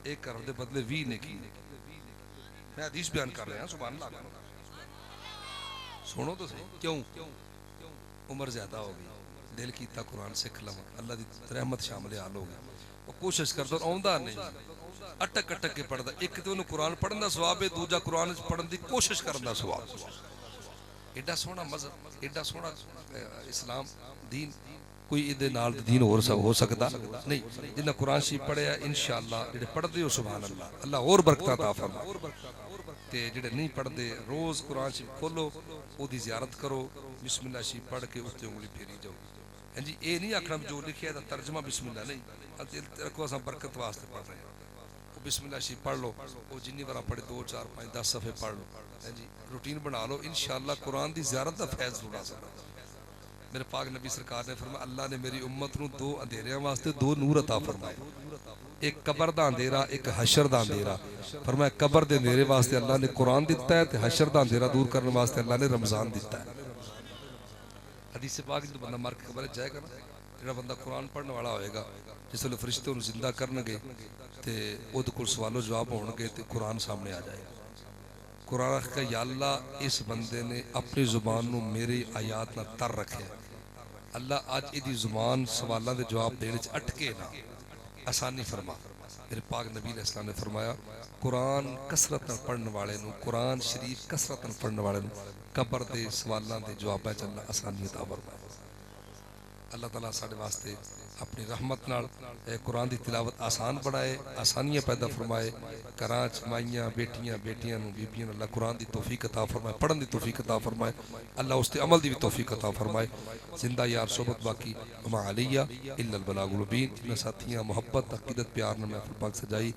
ایک حرف دے بدلے 20 نیکیاں میں حدیث بیان کر رہا ہوں سبحان اللہ سنو تو صحیح کیوں عمر زیادہ ہو گئی دل کیتا قرآن سکھ لواں اللہ دی رحمت شامل حال ہو گئی وہ کوشش کردا اوندا نہیں اٹک اٹک کے پڑھدا ایک تے اونوں قرآن پڑھن دا ثواب ہے دوجا قرآن پڑھن دی کوشش کرن دا ثواب ایڈا سونا مذہب ایڈا سونا اسلام دین کوئی ادھے نال دین ہو سکتا نہیں جنہ قرآن شریف پڑھیا انشاءاللہ جڑے پڑھ دے ہو سبحان اللہ اللہ اور برکتہ عطا فرمائے تے جڑے نہیں پڑھ دے روز قرآن شریف کھولو او دی زیارت کرو بسم اللہ شریف پڑھ کے اس تے انگلی پھیری جاؤ جی اے نہیں آکھنا جو لکھیا ہے ترجمہ بسم اللہ نہیں رکھو اساں برکت واسطے پڑھ رہے ہیں وہ بسم اللہ شریف پڑھ لو وہ جنی بار پڑھے 2 4 5 10 صفحے پڑھ لو جی روٹین بنا لو انشاءاللہ قرآن دی زیارت دا فیض اٹھا سکتا میرے پاک نبی سرکار نے فرمایا اللہ نے میری امت نو 2 اندھیریاں واسطے 2 نور عطا فرمائے ایک قبر دا اندھیرا ایک حشر دا اندھیرا فرمایا قبر دے اندھیرے واسطے اللہ نے قرآن دیتا ہے تے حشر دا اندھیرا دور کرنے واسطے اللہ نے رمضان دیتا ہے حدیث پاک جو بندہ مر کے قبر جائے گا نا جڑا بندہ قرآن پڑھنے والا ہوئے گا جس ویلے فرشتے انہوں زندہ کرنگے تے او دے کول سوال و جواب ہونگے تے قرآن سامنے آ جائے گا قرآن کہ یا اللہ اس بندے نے اپنی زبان نو میری آیات نہ تر رکھے اللہ آج ایدی زبان سوالہ دے جواب دینے چ اٹکے نا آسانی فرما میرے پاک نبی علیہ السلام نے فرمایا قرآن کسرت پڑھنے والے نو قرآن شریف کسرت پڑھنے والے نو قبر دے سوالہ دے جوابہ چ اللہ آسانی عطا فرمائے اللہ تعالیٰ ساڑھے واسطے اپنی رحمت نال قرآن دی تلاوت آسان بڑھائے آسانیاں پیدا فرمائے کرانچ مائیاں بیٹیاں نو بیبیاں اللہ قرآن دی توفیق عطا فرمائے پڑھن دی توفیق عطا فرمائے اللہ اس تے عمل دی بھی توفیق عطا فرمائے زندہ یار صحبت باقی وما علیہ الا البلاغ المبین جنہ ساتھیاں محبت عقیدت پیار نے محفل پاک سجائی